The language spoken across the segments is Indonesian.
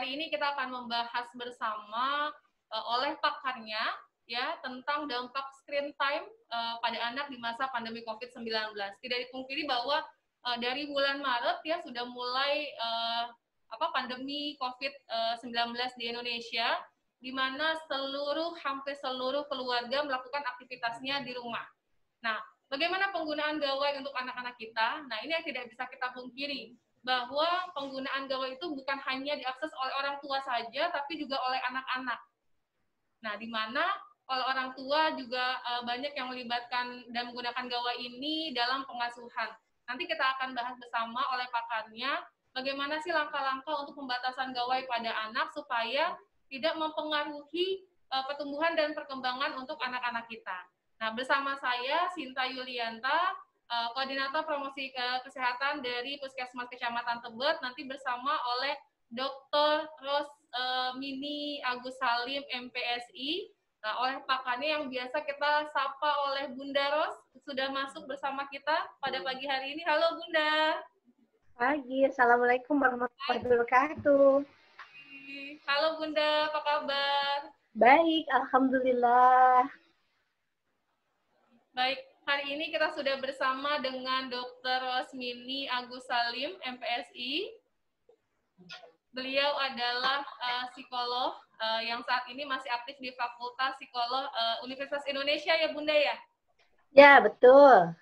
Hari ini kita akan membahas bersama oleh pakarnya ya tentang dampak screen time pada anak di masa pandemi COVID-19. Tidak dipungkiri bahwa dari bulan Maret ya sudah mulai pandemi COVID-19 di Indonesia, di mana hampir seluruh keluarga melakukan aktivitasnya di rumah. Nah, bagaimana penggunaan gawai untuk anak-anak kita? Nah, ini yang tidak bisa kita pungkiri, bahwa penggunaan gawai itu bukan hanya diakses oleh orang tua saja, tapi juga oleh anak-anak. Nah, di mana oleh orang tua juga banyak yang melibatkan dan menggunakan gawai ini dalam pengasuhan. Nanti kita akan bahas bersama oleh pakarnya, bagaimana sih langkah-langkah untuk pembatasan gawai pada anak supaya tidak mempengaruhi pertumbuhan dan perkembangan untuk anak-anak kita. Nah, bersama saya Sinta Yulianta, Koordinator Promosi Kesehatan dari Puskesmas Kecamatan Tebet, nanti bersama oleh Dr. Rosmini Agus Salim, MPSI, oleh pakarnya yang biasa kita sapa oleh Bunda Ros, sudah masuk bersama kita pada pagi hari ini. Halo Bunda. Pagi, Assalamualaikum warahmatullahi wabarakatuh. Halo Bunda, apa kabar? Baik, Alhamdulillah. Baik, hari ini kita sudah bersama dengan Dr. Rosmini Agus Salim, MPSI. Beliau adalah psikolog yang saat ini masih aktif di Fakultas Psikolog Universitas Indonesia ya Bunda ya? Ya, betul.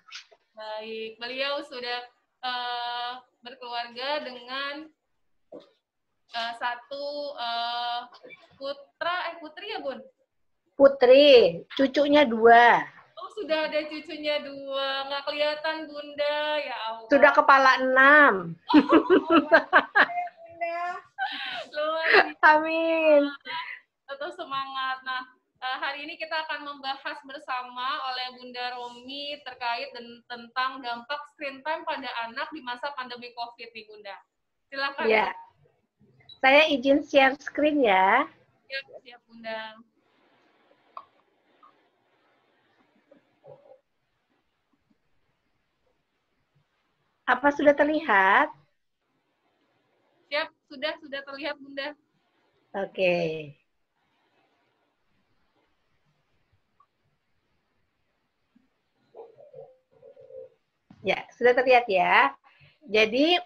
Baik, beliau sudah berkeluarga dengan satu putri ya Bun? Putri, cucunya 2. Oh, sudah ada cucunya 2. Nggak kelihatan Bunda, ya Allah. Sudah kepala 6. Luar biasa. Amin. Tetap semangat. Nah, hari ini kita akan membahas bersama oleh Bunda Romi terkait tentang dampak screen time pada anak di masa pandemi COVID nih Bunda. Silakan. Ya. Saya izin share screen ya. Siap Bunda. Apa sudah terlihat? Siap, sudah terlihat Bunda. Oke. Ya, sudah terlihat ya. Jadi,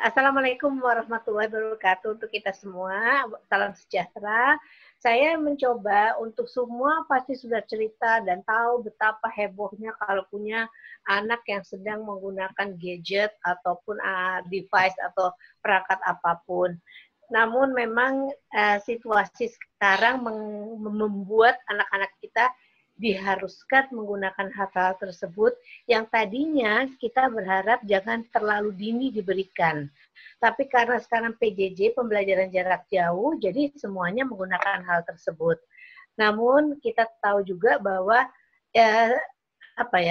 Assalamualaikum warahmatullahi wabarakatuh untuk kita semua. Salam sejahtera. Saya mencoba untuk semua pasti sudah cerita dan tahu betapa hebohnya kalau punya anak yang sedang menggunakan gadget ataupun device atau perangkat apapun. Namun memang situasi sekarang membuat anak-anak kita diharuskan menggunakan hal-hal tersebut yang tadinya kita berharap jangan terlalu dini diberikan. Tapi karena sekarang PJJ, pembelajaran jarak jauh, jadi semuanya menggunakan hal tersebut. Namun kita tahu juga bahwa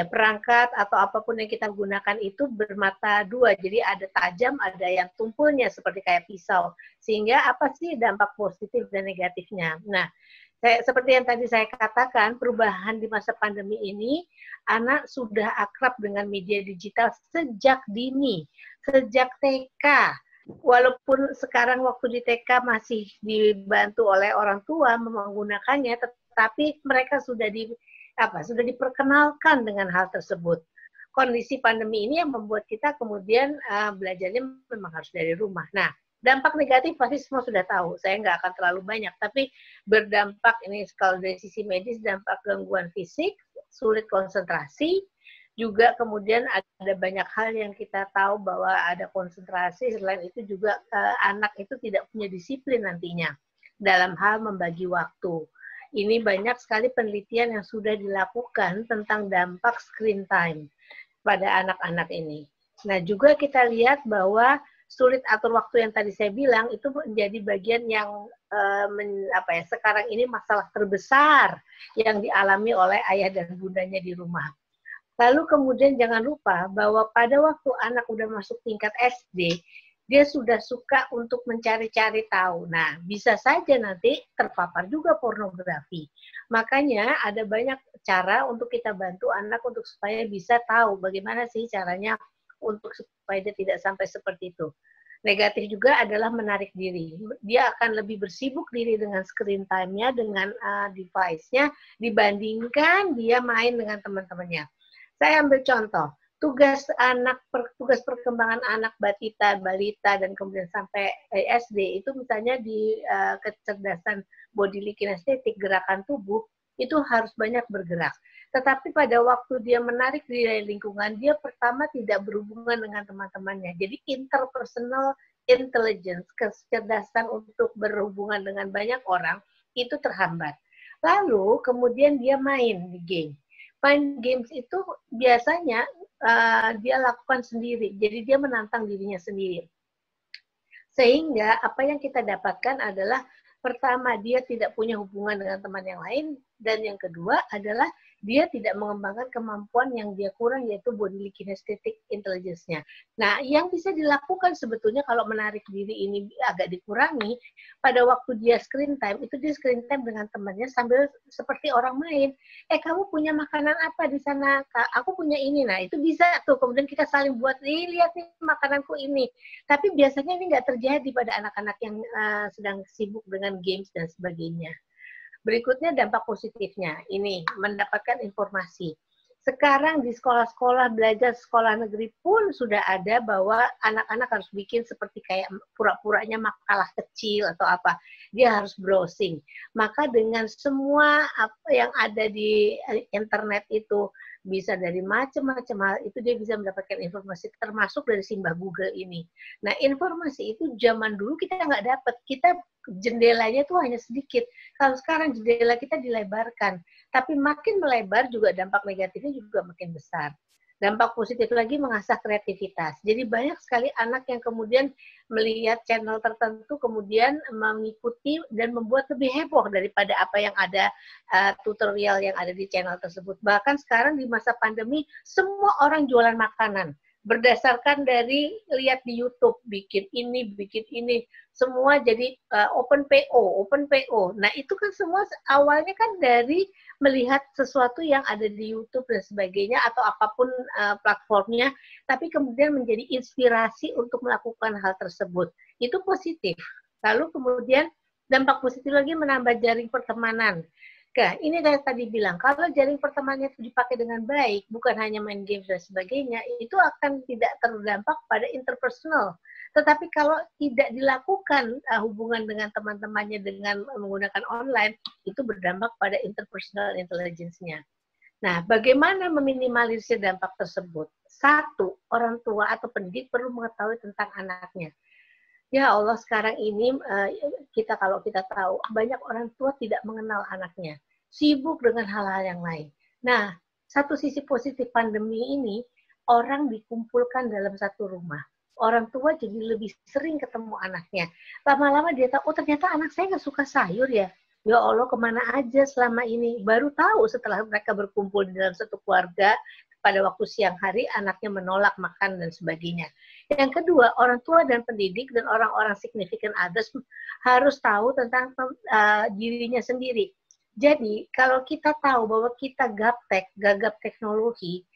perangkat atau apapun yang kita gunakan itu bermata 2. Jadi ada tajam, ada yang tumpulnya seperti kayak pisau. Sehingga apa sih dampak positif dan negatifnya? Nah, seperti yang tadi saya katakan, perubahan di masa pandemi ini, anak sudah akrab dengan media digital sejak dini, sejak TK. Walaupun sekarang waktu di TK masih dibantu oleh orang tua menggunakannya, tetapi mereka sudah diperkenalkan dengan hal tersebut. Kondisi pandemi ini yang membuat kita kemudian belajarnya memang harus dari rumah. Nah, dampak negatif pasti semua sudah tahu, saya nggak akan terlalu banyak, tapi berdampak ini kalau dari sisi medis, dampak gangguan fisik, sulit konsentrasi, juga kemudian ada banyak hal yang kita tahu bahwa ada konsentrasi, selain itu juga anak itu tidak punya disiplin nantinya dalam hal membagi waktu. Ini banyak sekali penelitian yang sudah dilakukan tentang dampak screen time pada anak-anak ini. Nah, juga kita lihat bahwa sulit atur waktu yang tadi saya bilang itu menjadi bagian yang sekarang ini masalah terbesar yang dialami oleh ayah dan bundanya di rumah. Lalu kemudian jangan lupa bahwa pada waktu anak udah masuk tingkat SD, dia sudah suka untuk mencari-cari tahu. Nah, bisa saja nanti terpapar juga pornografi. Makanya ada banyak cara untuk kita bantu anak untuk supaya bisa tahu bagaimana sih caranya untuk supaya dia tidak sampai seperti itu. Negatif juga adalah menarik diri. Dia akan lebih bersibuk diri dengan screen time-nya, dengan device-nya, dibandingkan dia main dengan teman-temannya. Saya ambil contoh, tugas perkembangan anak balita, dan kemudian sampai SD, itu misalnya di kecerdasan bodily kinestetik, gerakan tubuh, itu harus banyak bergerak. Tetapi pada waktu dia menarik diri dari lingkungan, dia pertama tidak berhubungan dengan teman-temannya. Jadi interpersonal intelligence, kecerdasan untuk berhubungan dengan banyak orang, itu terhambat. Lalu kemudian dia main di game. Main games itu biasanya dia lakukan sendiri. Jadi dia menantang dirinya sendiri. Sehingga apa yang kita dapatkan adalah pertama, dia tidak punya hubungan dengan teman yang lain, dan yang kedua adalah dia tidak mengembangkan kemampuan yang dia kurang, yaitu bodily kinesthetic intelligence-nya. Nah, yang bisa dilakukan sebetulnya kalau menarik diri ini agak dikurangi, pada waktu dia screen time, itu dia screen time dengan temannya sambil seperti orang main. Kamu punya makanan apa di sana? Aku punya ini. Nah, itu bisa tuh, kemudian kita saling buat, lihat nih makananku ini. Tapi biasanya ini nggak terjadi pada anak-anak yang sedang sibuk dengan games dan sebagainya. Berikutnya dampak positifnya, ini mendapatkan informasi. Sekarang di sekolah-sekolah belajar sekolah negeri pun sudah ada bahwa anak-anak harus bikin seperti kayak pura-puranya makalah kecil atau apa. Dia harus browsing. Maka dengan semua apa yang ada di internet itu, bisa dari macam-macam hal, itu dia bisa mendapatkan informasi, termasuk dari simbah Google ini. Nah, informasi itu zaman dulu kita nggak dapat. Kita jendelanya tuh hanya sedikit. Kalau sekarang jendela kita dilebarkan. Tapi makin melebar juga dampak negatifnya juga makin besar. Dampak positif lagi mengasah kreativitas. Jadi banyak sekali anak yang kemudian melihat channel tertentu, kemudian mengikuti dan membuat lebih heboh daripada apa yang ada tutorial yang ada di channel tersebut. Bahkan sekarang di masa pandemi, semua orang jualan makanan. Berdasarkan dari lihat di YouTube, bikin ini, semua jadi open PO. Nah, itu kan semua awalnya kan dari melihat sesuatu yang ada di YouTube dan sebagainya, atau apapun platformnya, tapi kemudian menjadi inspirasi untuk melakukan hal tersebut. Itu positif. Lalu kemudian dampak positif lagi menambah jaring pertemanan. Nah, ini saya tadi bilang, kalau jaring pertemanan itu dipakai dengan baik, bukan hanya main games dan sebagainya, itu akan tidak terdampak pada interpersonal. Tetapi kalau tidak dilakukan hubungan dengan teman-temannya dengan menggunakan online, itu berdampak pada interpersonal intelligence-nya. Nah, bagaimana meminimalisir dampak tersebut? Satu, orang tua atau pendidik perlu mengetahui tentang anaknya. Ya Allah, sekarang ini kalau kita tahu, banyak orang tua tidak mengenal anaknya, sibuk dengan hal-hal yang lain. Nah, satu sisi positif pandemi ini, orang dikumpulkan dalam satu rumah. Orang tua jadi lebih sering ketemu anaknya. Lama-lama dia tahu, oh ternyata anak saya nggak suka sayur ya. Ya Allah, kemana aja selama ini? Baru tahu setelah mereka berkumpul di dalam satu keluarga, pada waktu siang hari anaknya menolak makan dan sebagainya. Yang kedua, orang tua dan pendidik dan orang-orang significant others harus tahu tentang dirinya sendiri. Jadi, kalau kita tahu bahwa kita gagap teknologi,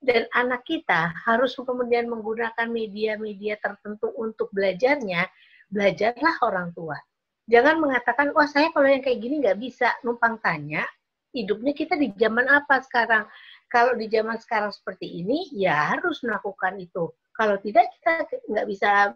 dan anak kita harus kemudian menggunakan media-media tertentu untuk belajarnya, belajarlah orang tua. Jangan mengatakan, wah saya kalau yang kayak gini nggak bisa, numpang tanya, hidupnya kita di zaman apa sekarang? Kalau di zaman sekarang seperti ini, ya harus melakukan itu. Kalau tidak, kita nggak bisa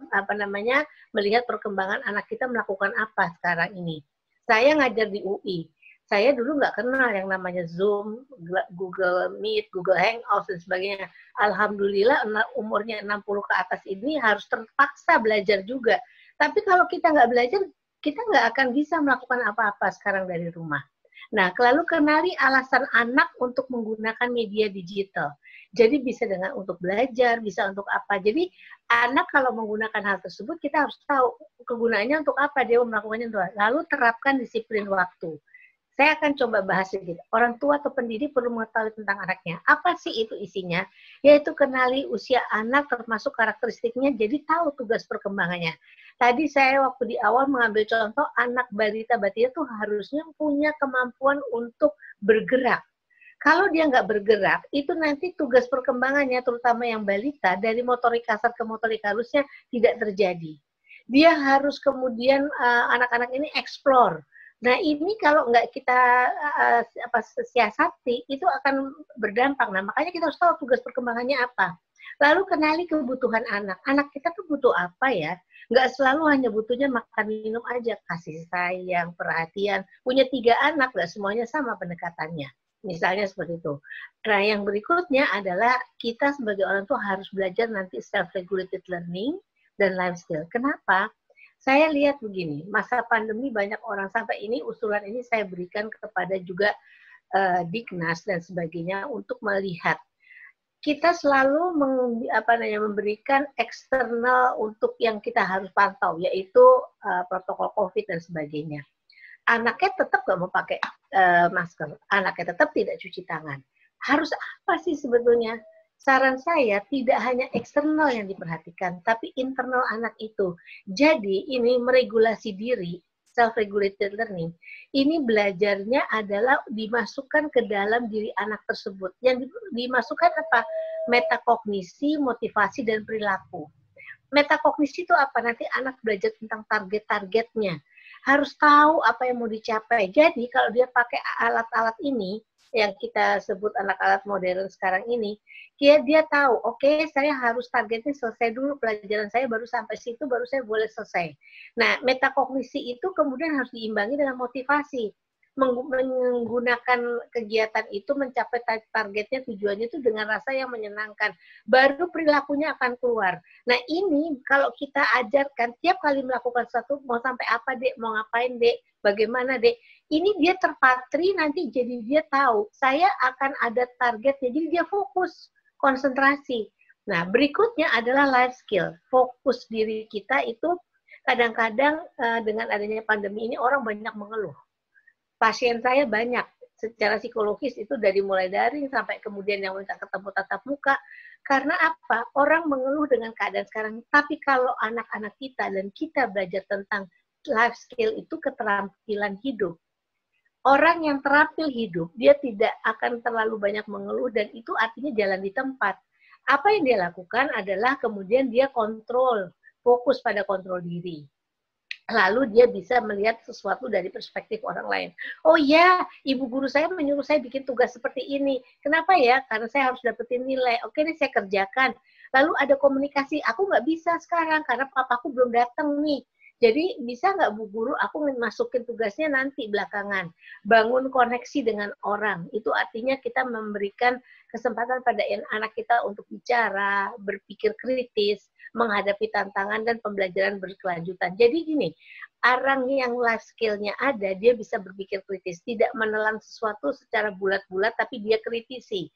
melihat perkembangan anak kita melakukan apa sekarang ini. Saya ngajar di UI. Saya dulu nggak kenal yang namanya Zoom, Google Meet, Google Hangouts, dan sebagainya. Alhamdulillah umurnya 60 ke atas ini harus terpaksa belajar juga. Tapi kalau kita nggak belajar, kita nggak akan bisa melakukan apa-apa sekarang dari rumah. Nah, lalu kenali alasan anak untuk menggunakan media digital. Jadi bisa untuk belajar, bisa untuk apa. Jadi anak kalau menggunakan hal tersebut, kita harus tahu kegunaannya untuk apa, dia melakukannya untuk apa. Lalu terapkan disiplin waktu. Saya akan coba bahas sedikit. Orang tua atau pendidik perlu mengetahui tentang anaknya. Apa sih itu isinya? Yaitu kenali usia anak termasuk karakteristiknya, jadi tahu tugas perkembangannya. Tadi saya waktu di awal mengambil contoh anak balita itu harusnya punya kemampuan untuk bergerak. Kalau dia nggak bergerak, itu nanti tugas perkembangannya, terutama yang balita, dari motorik kasar ke motorik halusnya tidak terjadi. Dia harus kemudian anak-anak ini explore. Nah ini kalau nggak kita siasati, itu akan berdampak. Nah makanya kita harus tahu tugas perkembangannya apa. Lalu kenali kebutuhan anak. Anak kita tuh butuh apa ya? Nggak selalu hanya butuhnya makan minum aja. Kasih sayang, perhatian. Punya 3 anak, nggak semuanya sama pendekatannya. Misalnya seperti itu. Nah, yang berikutnya adalah kita sebagai orang tua harus belajar nanti self-regulated learning dan life skill. Kenapa? Saya lihat begini, masa pandemi banyak orang, sampai ini usulan ini saya berikan kepada juga Diknas dan sebagainya untuk melihat. Kita selalu memberikan eksternal untuk yang kita harus pantau, yaitu protokol COVID dan sebagainya. Anaknya tetap nggak mau pakai masker, anaknya tetap tidak cuci tangan. Harus apa sih sebetulnya? Saran saya tidak hanya eksternal yang diperhatikan, tapi internal anak itu. Jadi ini meregulasi diri, self-regulated learning. Ini belajarnya adalah dimasukkan ke dalam diri anak tersebut. Yang dimasukkan apa? Metakognisi, motivasi, dan perilaku. Metakognisi itu apa? Nanti anak belajar tentang target-targetnya. Harus tahu apa yang mau dicapai. Jadi kalau dia pakai alat-alat ini, yang kita sebut alat-alat modern sekarang ini, dia tahu, oke, saya harus targetnya selesai dulu pelajaran saya, baru sampai situ, baru saya boleh selesai. Nah, metakognisi itu kemudian harus diimbangi dengan motivasi. Menggunakan kegiatan itu mencapai targetnya, tujuannya itu dengan rasa yang menyenangkan. Baru perilakunya akan keluar. Nah ini kalau kita ajarkan tiap kali melakukan sesuatu, mau sampai apa dek, mau ngapain dek, bagaimana dek, ini dia terpatri nanti, jadi dia tahu saya akan ada targetnya, jadi dia fokus, konsentrasi. Nah berikutnya adalah life skill, fokus diri kita itu kadang-kadang dengan adanya pandemi ini orang banyak mengeluh. Pasien saya banyak secara psikologis itu dari mulai daring sampai kemudian yang minta ketemu tatap muka. Karena apa? Orang mengeluh dengan keadaan sekarang. Tapi kalau anak-anak kita dan kita belajar tentang life skill itu keterampilan hidup. Orang yang terampil hidup, dia tidak akan terlalu banyak mengeluh dan itu artinya jalan di tempat. Apa yang dia lakukan adalah kemudian dia kontrol, fokus pada kontrol diri. Lalu dia bisa melihat sesuatu dari perspektif orang lain. Oh ya, ibu guru saya menyuruh saya bikin tugas seperti ini. Kenapa ya? Karena saya harus dapetin nilai. Oke, ini saya kerjakan. Lalu ada komunikasi, aku nggak bisa sekarang karena papaku belum datang nih. Jadi bisa nggak Bu Guru, aku masukin tugasnya nanti belakangan. Bangun koneksi dengan orang. Itu artinya kita memberikan kesempatan pada anak kita untuk bicara, berpikir kritis, menghadapi tantangan dan pembelajaran berkelanjutan. Jadi gini, orang yang life skill-nya ada, dia bisa berpikir kritis, tidak menelan sesuatu secara bulat-bulat, tapi dia kritisi.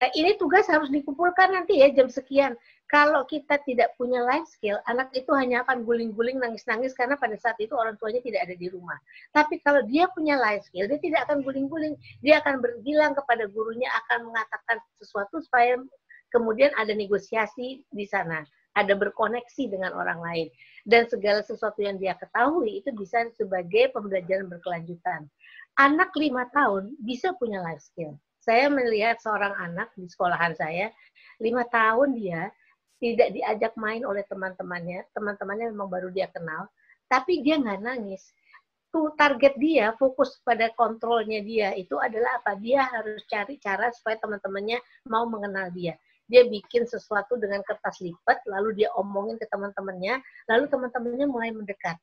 Ini tugas harus dikumpulkan nanti ya jam sekian. Kalau kita tidak punya life skill, anak itu hanya akan guling-guling, nangis-nangis karena pada saat itu orang tuanya tidak ada di rumah. Tapi kalau dia punya life skill, dia tidak akan guling-guling. Dia akan berbilang kepada gurunya, akan mengatakan sesuatu supaya kemudian ada negosiasi di sana. Ada berkoneksi dengan orang lain. Dan segala sesuatu yang dia ketahui itu bisa sebagai pembelajaran berkelanjutan. Anak 5 tahun bisa punya life skill. Saya melihat seorang anak di sekolahan saya, 5 tahun dia tidak diajak main oleh teman-temannya memang baru dia kenal, tapi dia nggak nangis. Tuh target dia, fokus pada kontrolnya dia, itu adalah apa? Dia harus cari cara supaya teman-temannya mau mengenal dia. Dia bikin sesuatu dengan kertas lipat, lalu dia omongin ke teman-temannya, lalu teman-temannya mulai mendekat.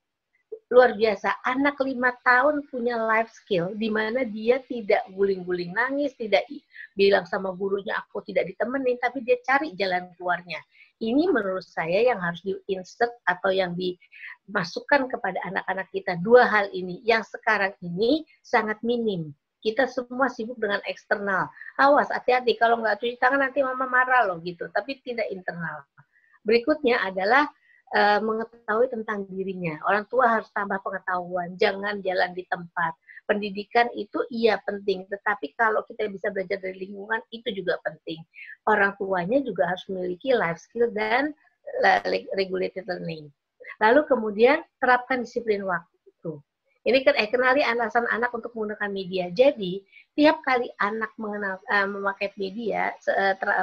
Luar biasa, anak 5 tahun punya life skill, di mana dia tidak guling-guling nangis, tidak bilang sama gurunya aku tidak ditemenin, tapi dia cari jalan keluarnya. Ini menurut saya yang harus di-insert atau yang dimasukkan kepada anak-anak kita. 2 hal ini, yang sekarang ini sangat minim. Kita semua sibuk dengan eksternal. Awas, hati-hati, kalau nggak cuci tangan nanti mama marah loh gitu, tapi tidak internal. Berikutnya adalah mengetahui tentang dirinya. Orang tua harus tambah pengetahuan, jangan jalan di tempat. Pendidikan itu iya penting, tetapi kalau kita bisa belajar dari lingkungan itu juga penting. Orang tuanya juga harus memiliki life skill dan regulated learning. Lalu kemudian terapkan disiplin waktu. Ini kenali alasan anak untuk menggunakan media. Jadi, tiap kali anak memakai media,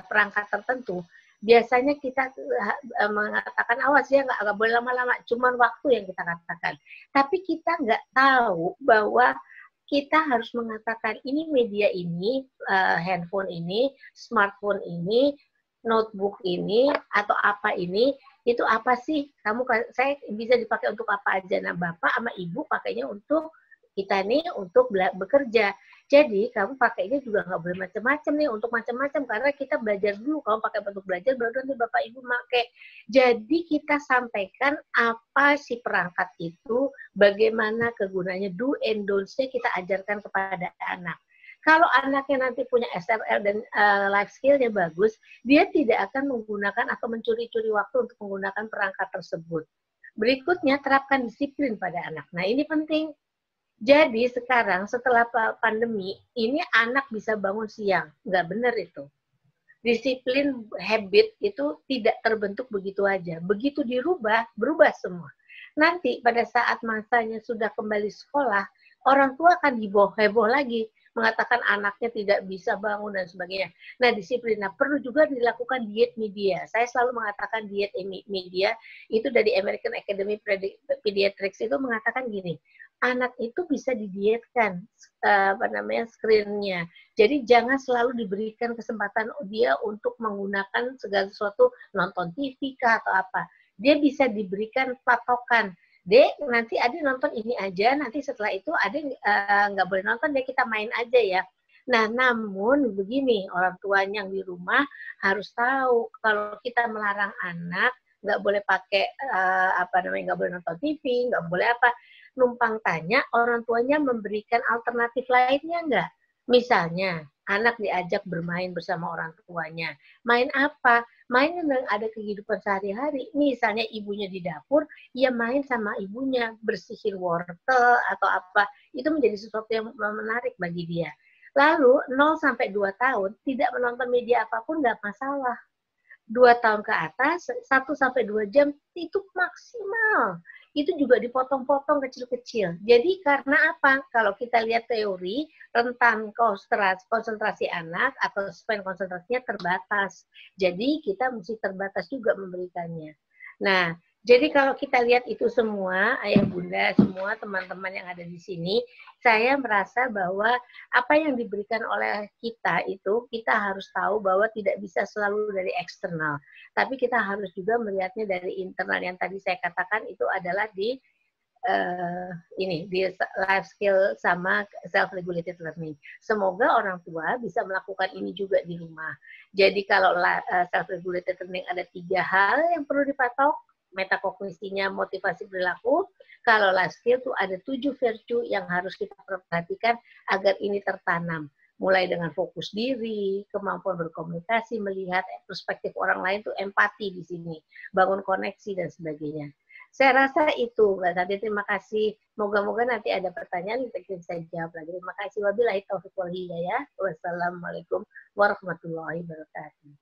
perangkat tertentu, biasanya kita mengatakan, awas ya, nggak boleh lama-lama, cuman waktu yang kita katakan. Tapi kita nggak tahu bahwa kita harus mengatakan ini media ini, handphone ini, smartphone ini, notebook ini, atau apa ini, itu apa sih? Saya bisa dipakai untuk apa aja. Nah, bapak sama ibu pakainya untuk kita nih untuk bekerja. Jadi kamu pakainya juga nggak boleh macam-macam nih, untuk macam-macam, karena kita belajar dulu. Kamu pakai untuk belajar, baru nanti bapak ibu pakai. Jadi kita sampaikan apa sih perangkat itu, bagaimana kegunaannya, do and don'ts-nya kita ajarkan kepada anak. Kalau anaknya nanti punya SRL dan life skill-nya bagus, dia tidak akan menggunakan atau mencuri-curi waktu untuk menggunakan perangkat tersebut. Berikutnya, terapkan disiplin pada anak. Nah, ini penting. Jadi sekarang setelah pandemi, ini anak bisa bangun siang. Nggak benar itu. Disiplin, habit itu tidak terbentuk begitu aja. Begitu dirubah, berubah semua. Nanti pada saat masanya sudah kembali sekolah, orang tua akan heboh lagi, mengatakan anaknya tidak bisa bangun dan sebagainya. Nah, disiplin. Nah, perlu juga dilakukan diet media. Saya selalu mengatakan diet media, itu dari American Academy Pediatrics itu mengatakan gini, anak itu bisa didietkan screen-nya. Jadi jangan selalu diberikan kesempatan dia untuk menggunakan segala sesuatu, nonton TV kah atau apa. Dia bisa diberikan patokan. Dek, nanti Ade nonton ini aja, nanti setelah itu Ade nggak boleh nonton, deh kita main aja ya. Nah, namun begini, orang tuanya yang di rumah harus tahu kalau kita melarang anak nggak boleh pakai nggak boleh nonton TV, nggak boleh apa, numpang tanya, orang tuanya memberikan alternatif lainnya nggak? Misalnya, anak diajak bermain bersama orang tuanya. Main apa? Main yang ada kehidupan sehari-hari. Misalnya ibunya di dapur, ya main sama ibunya, bersihin wortel atau apa. Itu menjadi sesuatu yang menarik bagi dia. Lalu 0 sampai 2 tahun tidak menonton media apapun nggak masalah. 2 tahun ke atas, 1 sampai 2 jam itu maksimal. Itu juga dipotong-potong kecil-kecil. Jadi karena apa? Kalau kita lihat teori, rentan konsentrasi anak atau span konsentrasinya terbatas. Jadi kita mesti terbatas juga memberikannya. Nah, jadi kalau kita lihat itu semua, ayah bunda, semua teman-teman yang ada di sini, saya merasa bahwa apa yang diberikan oleh kita itu, kita harus tahu bahwa tidak bisa selalu dari eksternal. Tapi kita harus juga melihatnya dari internal, yang tadi saya katakan itu adalah di life skill sama self-regulated learning. Semoga orang tua bisa melakukan ini juga di rumah. Jadi kalau self-regulated learning ada 3 hal yang perlu dipatok, metakognisinya, motivasi perilaku. Kalau life skill itu ada 7 virtue yang harus kita perhatikan agar ini tertanam. Mulai dengan fokus diri, kemampuan berkomunikasi, melihat perspektif orang lain, itu empati di sini, bangun koneksi dan sebagainya. Saya rasa itu, Mbak Santi. Terima kasih. Moga-moga nanti ada pertanyaan kita bisa jawab lagi. Terima kasih. Wabillahi taufiq wal hidayah. Wassalamualaikum warahmatullahi wabarakatuh.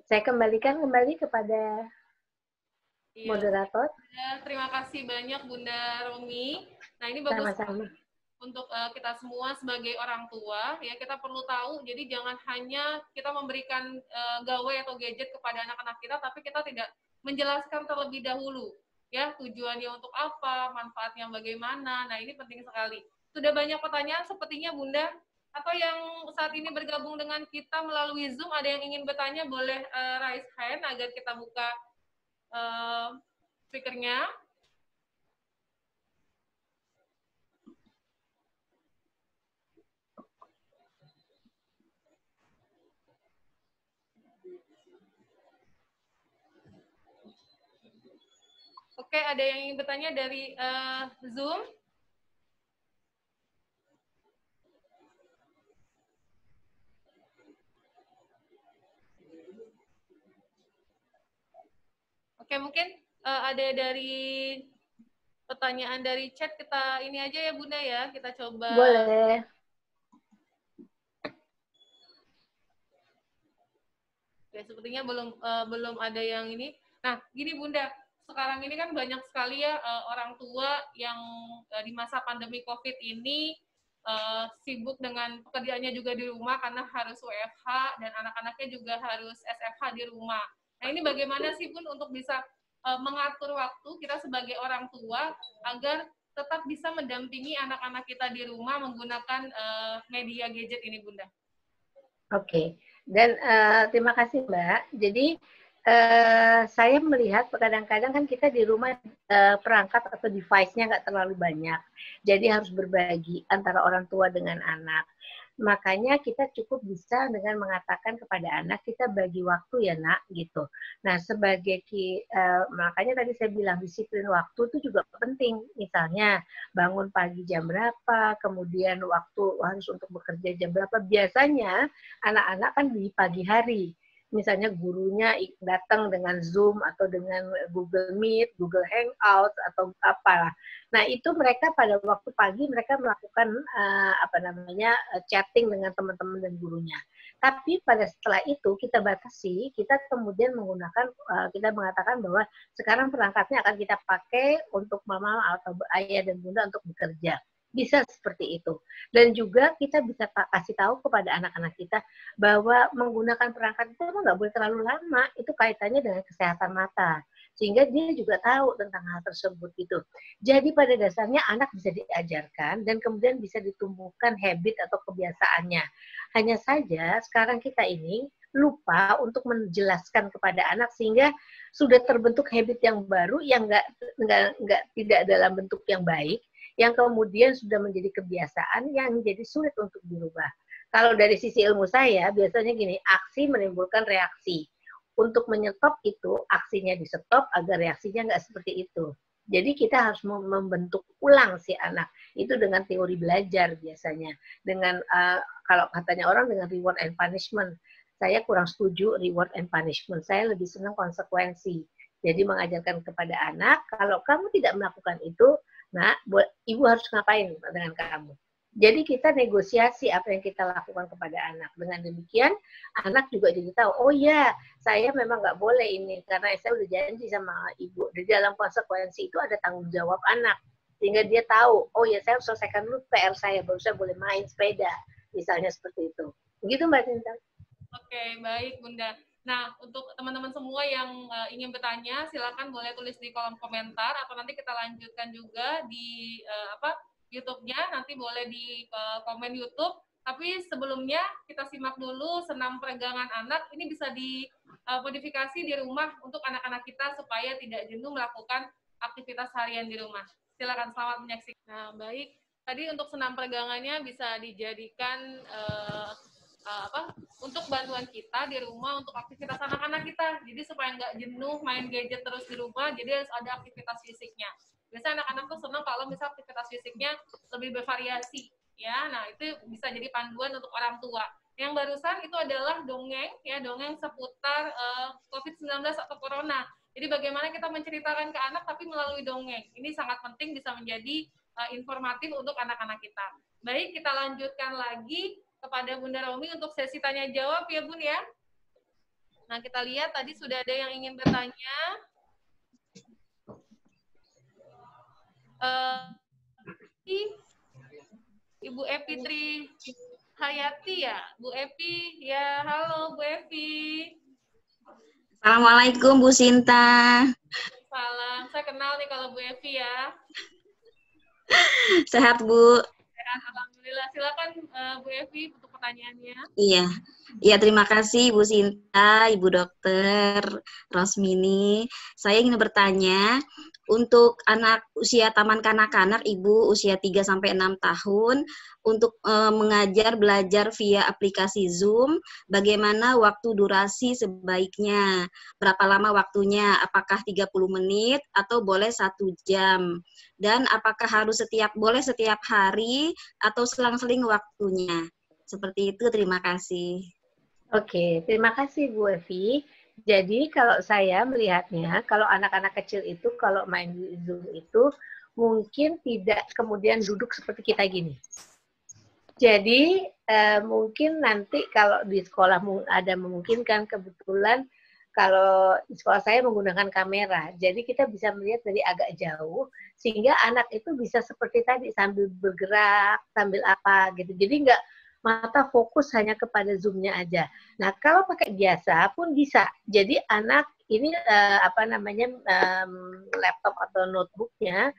Saya kembalikan kepada moderator. Terima kasih banyak Bunda Romi. Nah, ini bagus untuk kita semua sebagai orang tua, ya kita perlu tahu. Jadi jangan hanya kita memberikan gawai atau gadget kepada anak-anak kita, tapi kita tidak menjelaskan terlebih dahulu, ya tujuannya untuk apa, manfaatnya bagaimana. Nah, ini penting sekali. Sudah banyak pertanyaan sepertinya Bunda, atau yang saat ini bergabung dengan kita melalui Zoom, ada yang ingin bertanya, boleh raise hand agar kita buka speakernya. Oke, ada yang ingin bertanya dari Zoom? Oke, mungkin ada dari pertanyaan dari chat, kita ini aja ya Bunda ya, kita coba. Boleh. Ya, sepertinya belum ada yang ini. Nah, gini Bunda, sekarang ini kan banyak sekali ya orang tua yang di masa pandemi COVID ini sibuk dengan pekerjaannya juga di rumah karena harus WFH dan anak-anaknya juga harus SFH di rumah. Nah ini bagaimana sih Bun untuk bisa mengatur waktu kita sebagai orang tua agar tetap bisa mendampingi anak-anak kita di rumah menggunakan media gadget ini, Bunda? Oke, dan terima kasih Mbak. Jadi saya melihat kadang-kadang kan kita di rumah perangkat atau device-nya nggak terlalu banyak. Jadi harus berbagi antara orang tua dengan anak. Makanya kita cukup bisa dengan mengatakan kepada anak, kita bagi waktu ya nak, gitu. Nah, makanya tadi saya bilang disiplin waktu itu juga penting. Misalnya bangun pagi jam berapa, kemudian waktu harus untuk bekerja jam berapa. Biasanya anak-anak kan di pagi hari. Misalnya gurunya datang dengan Zoom atau dengan Google Meet, Google Hangout atau apalah. Nah itu mereka pada waktu pagi mereka melakukan chatting dengan teman-teman dan gurunya. Tapi pada setelah itu kita batasi, kita kemudian kita mengatakan bahwa sekarang perangkatnya akan kita pakai untuk mama atau ayah dan bunda untuk bekerja. Bisa seperti itu. Dan juga kita bisa kasih tahu kepada anak-anak kita bahwa menggunakan perangkat itu nggak boleh terlalu lama. Itu kaitannya dengan kesehatan mata. Sehingga dia juga tahu tentang hal tersebut gitu. Jadi pada dasarnya anak bisa diajarkan dan kemudian bisa ditumbuhkan habit atau kebiasaannya. Hanya saja sekarang kita ini lupa untuk menjelaskan kepada anak sehingga sudah terbentuk habit yang baru yang tidak dalam bentuk yang baik, yang kemudian sudah menjadi kebiasaan yang jadi sulit untuk dirubah. Kalau dari sisi ilmu saya, biasanya gini, aksi menimbulkan reaksi. Untuk menyetop itu, aksinya di-stop agar reaksinya nggak seperti itu. Jadi kita harus membentuk ulang si anak. Itu dengan teori belajar biasanya. Dengan, kalau katanya orang dengan reward and punishment. Saya kurang setuju reward and punishment. Saya lebih senang konsekuensi. Jadi mengajarkan kepada anak, kalau kamu tidak melakukan itu, nah, ibu harus ngapain dengan kamu? Jadi kita negosiasi apa yang kita lakukan kepada anak. Dengan demikian, anak juga jadi tahu, oh ya, saya memang nggak boleh ini, karena saya udah janji sama ibu. Di dalam konsekuensi itu ada tanggung jawab anak. Sehingga dia tahu, oh ya, saya harus selesaikan dulu PR saya, baru saya boleh main sepeda. Misalnya seperti itu. Begitu Mbak Cinta. Oke, baik Bunda. Nah, untuk teman-teman semua yang ingin bertanya, silakan boleh tulis di kolom komentar atau nanti kita lanjutkan juga di YouTube-nya, nanti boleh di komen YouTube. Tapi sebelumnya kita simak dulu senam peregangan anak. Ini bisa dimodifikasi di rumah untuk anak-anak kita supaya tidak jenuh melakukan aktivitas harian di rumah. Silakan, selamat menyaksikan. Nah, baik. Tadi untuk senam peregangannya bisa dijadikan untuk bantuan kita di rumah untuk aktivitas anak-anak kita. Jadi supaya nggak jenuh main gadget terus di rumah, jadi harus ada aktivitas fisiknya. Biasanya anak-anak tuh senang kalau misal aktivitas fisiknya lebih bervariasi, ya. Nah itu bisa jadi panduan untuk orang tua. Yang barusan itu adalah dongeng, ya, dongeng seputar COVID-19 atau Corona. Jadi bagaimana kita menceritakan ke anak tapi melalui dongeng. Ini sangat penting, bisa menjadi informatif untuk anak-anak kita. Baik, kita lanjutkan lagi kepada Bunda Romi untuk sesi tanya jawab ya Bun ya. Nah kita lihat tadi sudah ada yang ingin bertanya. Ibu Epi Tri Hayati ya, Bu Epi ya, halo Bu Epi. Assalamualaikum Bu Sinta. Salam, saya kenal nih kalau Bu Epi ya. Sehat Bu. Alhamdulillah, silakan Bu Evi untuk pertanyaannya. Iya, terima kasih Bu Sinta, Ibu Dokter Rosmini. Saya ingin bertanya, untuk anak usia taman kanak-kanak, Ibu usia 3-6 tahun, untuk mengajar belajar via aplikasi Zoom, bagaimana waktu durasi sebaiknya? Berapa lama waktunya? Apakah 30 menit atau boleh 1 jam? Dan apakah harus boleh setiap hari atau selang-seling waktunya? Seperti itu, terima kasih. Oke, terima kasih Bu Evi. Jadi kalau saya melihatnya, kalau anak-anak kecil itu kalau main di Zoom itu mungkin tidak kemudian duduk seperti kita gini. Jadi mungkin nanti kalau di sekolah ada memungkinkan kebetulan kalau di sekolah saya menggunakan kamera, jadi kita bisa melihat dari agak jauh, sehingga anak itu bisa seperti tadi sambil bergerak, sambil apa gitu. Jadi nggak mata fokus hanya kepada zoom-nya aja. Nah kalau pakai biasa pun bisa. Jadi anak ini laptop atau notebooknya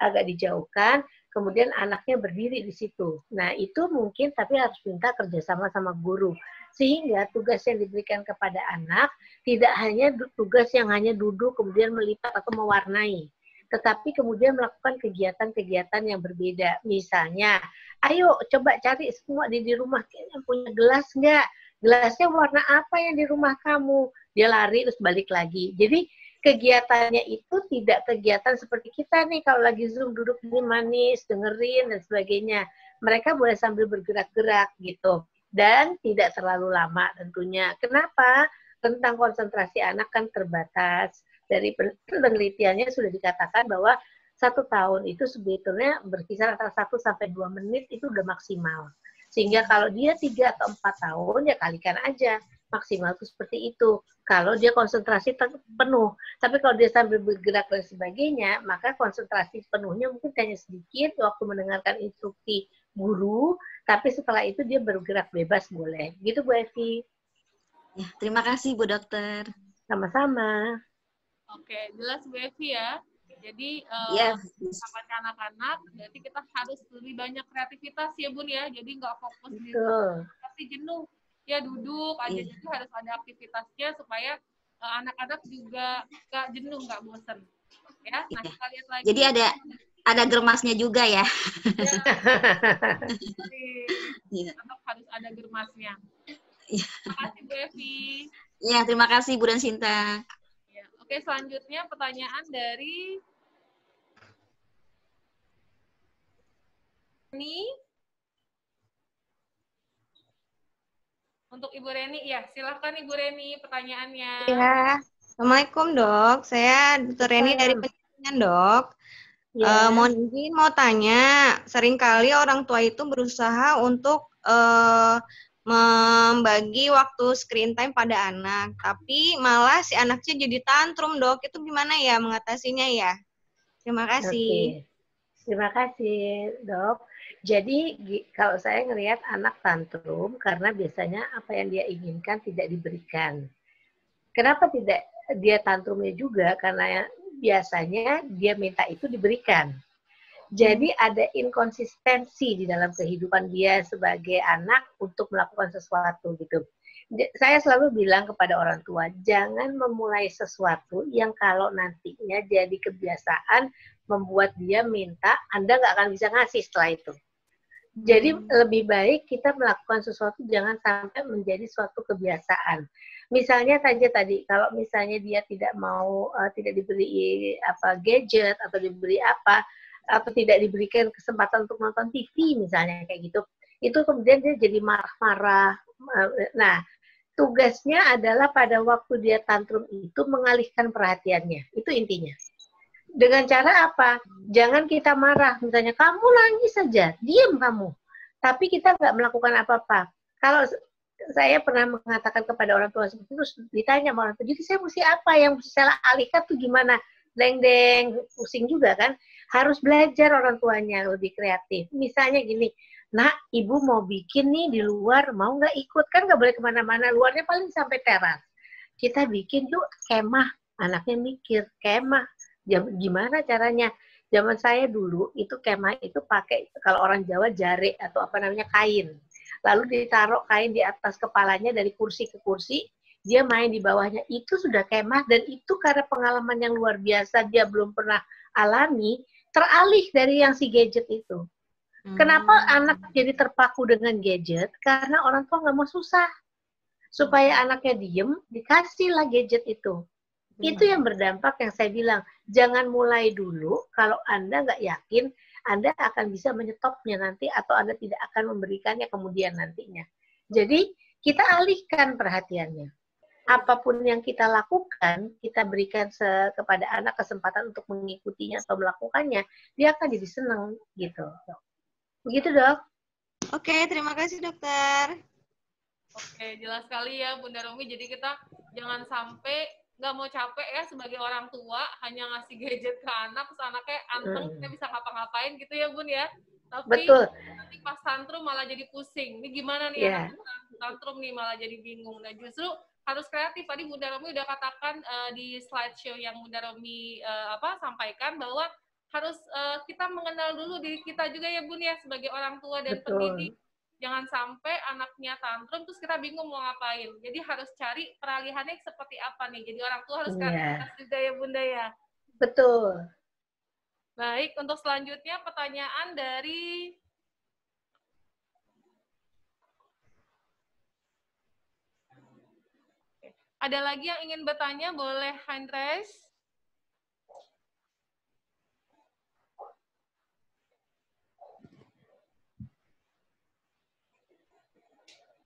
agak dijauhkan, kemudian anaknya berdiri di situ. Nah itu mungkin tapi harus minta kerjasama sama guru. Sehingga tugas yang diberikan kepada anak tidak hanya tugas yang hanya duduk kemudian melipat atau mewarnai, tetapi kemudian melakukan kegiatan-kegiatan yang berbeda. Misalnya, ayo coba cari semua di rumah yang punya gelas nggak? Gelasnya warna apa yang di rumah kamu? Dia lari terus balik lagi. Jadi kegiatannya itu tidak kegiatan seperti kita nih kalau lagi Zoom duduk ini manis, dengerin dan sebagainya. Mereka boleh sambil bergerak-gerak gitu. Dan tidak terlalu lama tentunya. Kenapa? Tentang konsentrasi anak kan terbatas. Dari penelitiannya sudah dikatakan bahwa 1 tahun itu sebetulnya berkisar antara 1 sampai 2 menit itu udah maksimal. Sehingga kalau dia 3 atau 4 tahun ya kalikan aja. Maksimal itu seperti itu. Kalau dia konsentrasi penuh. Tapi kalau dia sambil bergerak dan sebagainya, maka konsentrasi penuhnya mungkin hanya sedikit waktu mendengarkan instruksi guru, tapi setelah itu dia bergerak bebas boleh. Gitu Bu Evi. Ya, terima kasih Bu Dokter. Sama-sama. Oke, jelas Bu Evi ya. Jadi Yes. sama anak-anak, berarti kita harus lebih banyak kreativitas ya Bun ya. Jadi nggak fokus di pasti jenuh. Ya duduk aja, jadi harus ada aktivitasnya supaya anak-anak juga nggak jenuh, nggak bosan. Ya, nah kita lihat lagi. Jadi ada germasnya juga ya. Ya. Tetap harus ada germasnya. Terima kasih Bu Evi. Ya, terima kasih Bu dan Sinta. Ya. Oke, selanjutnya pertanyaan dari Reni. Untuk Ibu Reni, ya silahkan Ibu Reni pertanyaannya. Ya, Assalamualaikum Dok. Saya Dr. Reni dari Penjaringan Dok. Ya. Mau tanya, seringkali orang tua itu berusaha untuk membagi waktu screen time pada anak, tapi malah si anaknya jadi tantrum Dok. Itu gimana ya mengatasinya ya? Terima kasih. Oke. Terima kasih Dok. Jadi kalau saya ngelihat anak tantrum karena biasanya apa yang dia inginkan tidak diberikan. Kenapa tidak dia tantrumnya juga? Karena biasanya dia minta itu diberikan. Jadi ada inkonsistensi di dalam kehidupan dia sebagai anak untuk melakukan sesuatu gitu. Saya selalu bilang kepada orang tua, jangan memulai sesuatu yang kalau nantinya jadi kebiasaan membuat dia minta, Anda nggak akan bisa ngasih setelah itu. Jadi lebih baik kita melakukan sesuatu jangan sampai menjadi suatu kebiasaan. Misalnya saja tadi, kalau misalnya dia tidak mau, tidak diberi gadget atau diberi apa, atau tidak diberikan kesempatan untuk nonton TV misalnya kayak gitu, itu kemudian dia jadi marah-marah. Nah, tugasnya adalah pada waktu dia tantrum itu mengalihkan perhatiannya, itu intinya. Dengan cara apa? Jangan kita marah, misalnya kamu nangis saja, diam kamu. Tapi kita nggak melakukan apa-apa. Kalau saya pernah mengatakan kepada orang tua seperti itu, terus ditanya sama orang tua, jadi saya mesti apa yang mesti saya alihkan tuh gimana? Deng-deng, pusing juga kan? Harus belajar orang tuanya lebih kreatif. Misalnya gini, nak, ibu mau bikin nih di luar, mau nggak ikut? Kan nggak boleh kemana-mana, luarnya paling sampai teras. Kita bikin yuk kemah, anaknya mikir, kemah. Gimana caranya? Zaman saya dulu itu kemah itu pakai kalau orang Jawa jare atau apa namanya kain. Lalu ditaruh kain di atas kepalanya dari kursi ke kursi, dia main di bawahnya. Itu sudah kemah dan itu karena pengalaman yang luar biasa dia belum pernah alami, teralih dari yang si gadget itu. Kenapa anak jadi terpaku dengan gadget? Karena orang tua nggak mau susah. Supaya anaknya diem, dikasihlah gadget itu. Itu yang berdampak yang saya bilang, jangan mulai dulu kalau Anda nggak yakin Anda akan bisa menyetopnya nanti atau Anda tidak akan memberikannya kemudian nantinya. Jadi kita alihkan perhatiannya. Apapun yang kita lakukan, kita berikan kepada anak kesempatan untuk mengikutinya atau melakukannya, dia akan jadi senang gitu. Begitu Dok. Oke, terima kasih Dokter. Oke, jelas sekali ya Bunda Romi. Jadi kita jangan sampai nggak mau capek ya sebagai orang tua hanya ngasih gadget ke anak, terus anaknya anteng, kita bisa ngapa-ngapain gitu ya Bun ya. Tapi Betul. nanti pas tantrum malah jadi pusing. Ini gimana nih Yeah. anak tantrum nih malah jadi bingung. Nah justru harus kreatif. Tadi Bunda Romi udah katakan di slideshow yang Bunda Romi sampaikan bahwa harus kita mengenal dulu diri kita juga ya Bun ya sebagai orang tua dan pendidik. Jangan sampai anaknya tantrum terus kita bingung mau ngapain. Jadi harus cari peralihannya seperti apa nih. Jadi orang tua harus kreatif juga ya Bunda ya. Betul. Baik, untuk selanjutnya pertanyaan dari ada lagi yang ingin bertanya, boleh hand raise.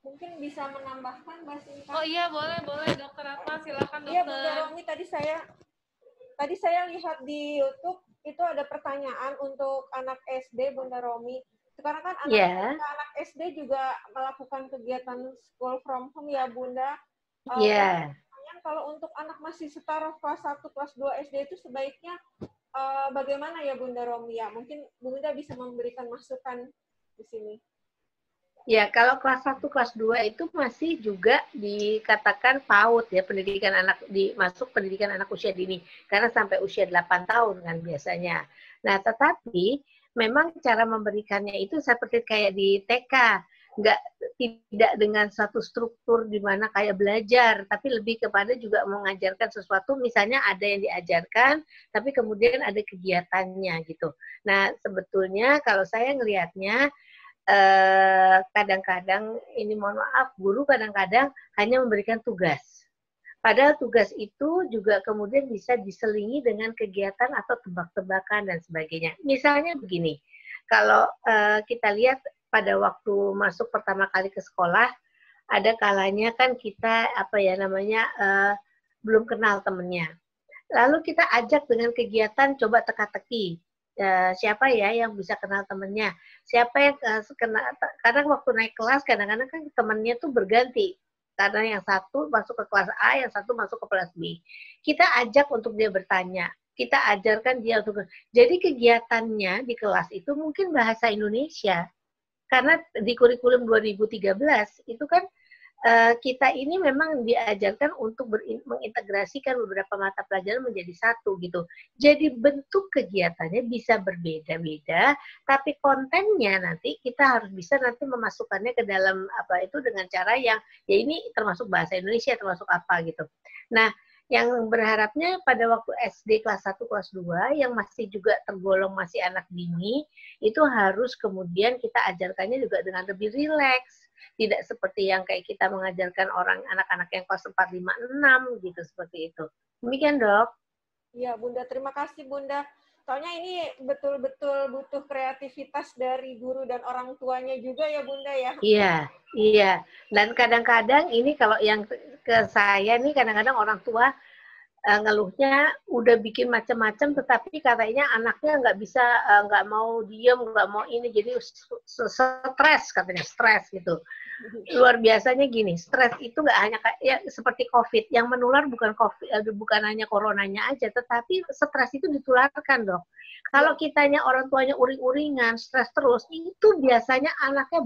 Mungkin bisa menambahkan Mbak Sinta. Oh iya, boleh Dokter Ratna, silakan Dokter. Iya Bunda Romi, tadi saya lihat di YouTube itu ada pertanyaan untuk anak SD Bunda Romi. Sekarang kan anak SD juga melakukan kegiatan school from home ya Bunda. Kalau untuk anak masih setara kelas 1, kelas 2 SD itu sebaiknya bagaimana ya Bunda Romi ya? Mungkin Bunda bisa memberikan masukan di sini. Ya, kalau kelas 1, kelas 2 itu masih juga dikatakan PAUD ya, pendidikan anak masuk pendidikan anak usia dini. Karena sampai usia 8 tahun kan biasanya. Nah, tetapi memang cara memberikannya itu seperti kayak di TK. Tidak dengan satu struktur di mana kayak belajar, tapi lebih kepada juga mengajarkan sesuatu, misalnya ada yang diajarkan, tapi kemudian ada kegiatannya gitu. Nah, sebetulnya kalau saya ngelihatnya, kadang-kadang ini mohon maaf, guru kadang-kadang hanya memberikan tugas. Padahal tugas itu juga kemudian bisa diselingi dengan kegiatan atau tebak-tebakan dan sebagainya. Misalnya begini, kalau kita lihat pada waktu masuk pertama kali ke sekolah, ada kalanya kan kita belum kenal temennya. Lalu kita ajak dengan kegiatan coba teka-teki. Siapa ya yang bisa kenal temennya, siapa yang kadang waktu naik kelas kadang-kadang kan temennya tuh berganti, karena yang satu masuk ke kelas A, yang satu masuk ke kelas B. Kita ajak untuk dia bertanya, kita ajarkan dia untuk, jadi kegiatannya di kelas itu mungkin bahasa Indonesia, karena di kurikulum 2013 itu kan kita ini memang diajarkan untuk mengintegrasikan beberapa mata pelajaran menjadi satu gitu. Jadi bentuk kegiatannya bisa berbeda-beda, tapi kontennya nanti kita harus bisa nanti memasukkannya ke dalam itu dengan cara yang ya ini termasuk bahasa Indonesia, termasuk apa gitu. Nah, yang berharapnya pada waktu SD kelas 1, kelas 2 yang masih juga tergolong masih anak dini, itu harus kemudian kita ajarkannya juga dengan lebih rileks. Tidak seperti yang kayak kita mengajarkan anak-anak yang kelas 4, 5, 6 gitu, seperti itu. Demikian, Dok. Iya, Bunda. Terima kasih, Bunda. Soalnya ini betul-betul butuh kreativitas dari guru dan orang tuanya juga ya, Bunda ya. Iya. Dan kadang-kadang ini kalau yang ke saya nih, kadang-kadang orang tua ngeluhnya udah bikin macam-macam, tetapi katanya anaknya nggak bisa, nggak mau diem, nggak mau ini, jadi stres katanya, stres gitu. Luar biasanya gini, stres itu nggak hanya ya seperti COVID, yang menular bukan COVID, bukan hanya coronanya aja, tetapi stres itu ditularkan, Dok. Kalau kitanya orang tuanya uring-uringan, stres terus, itu biasanya anaknya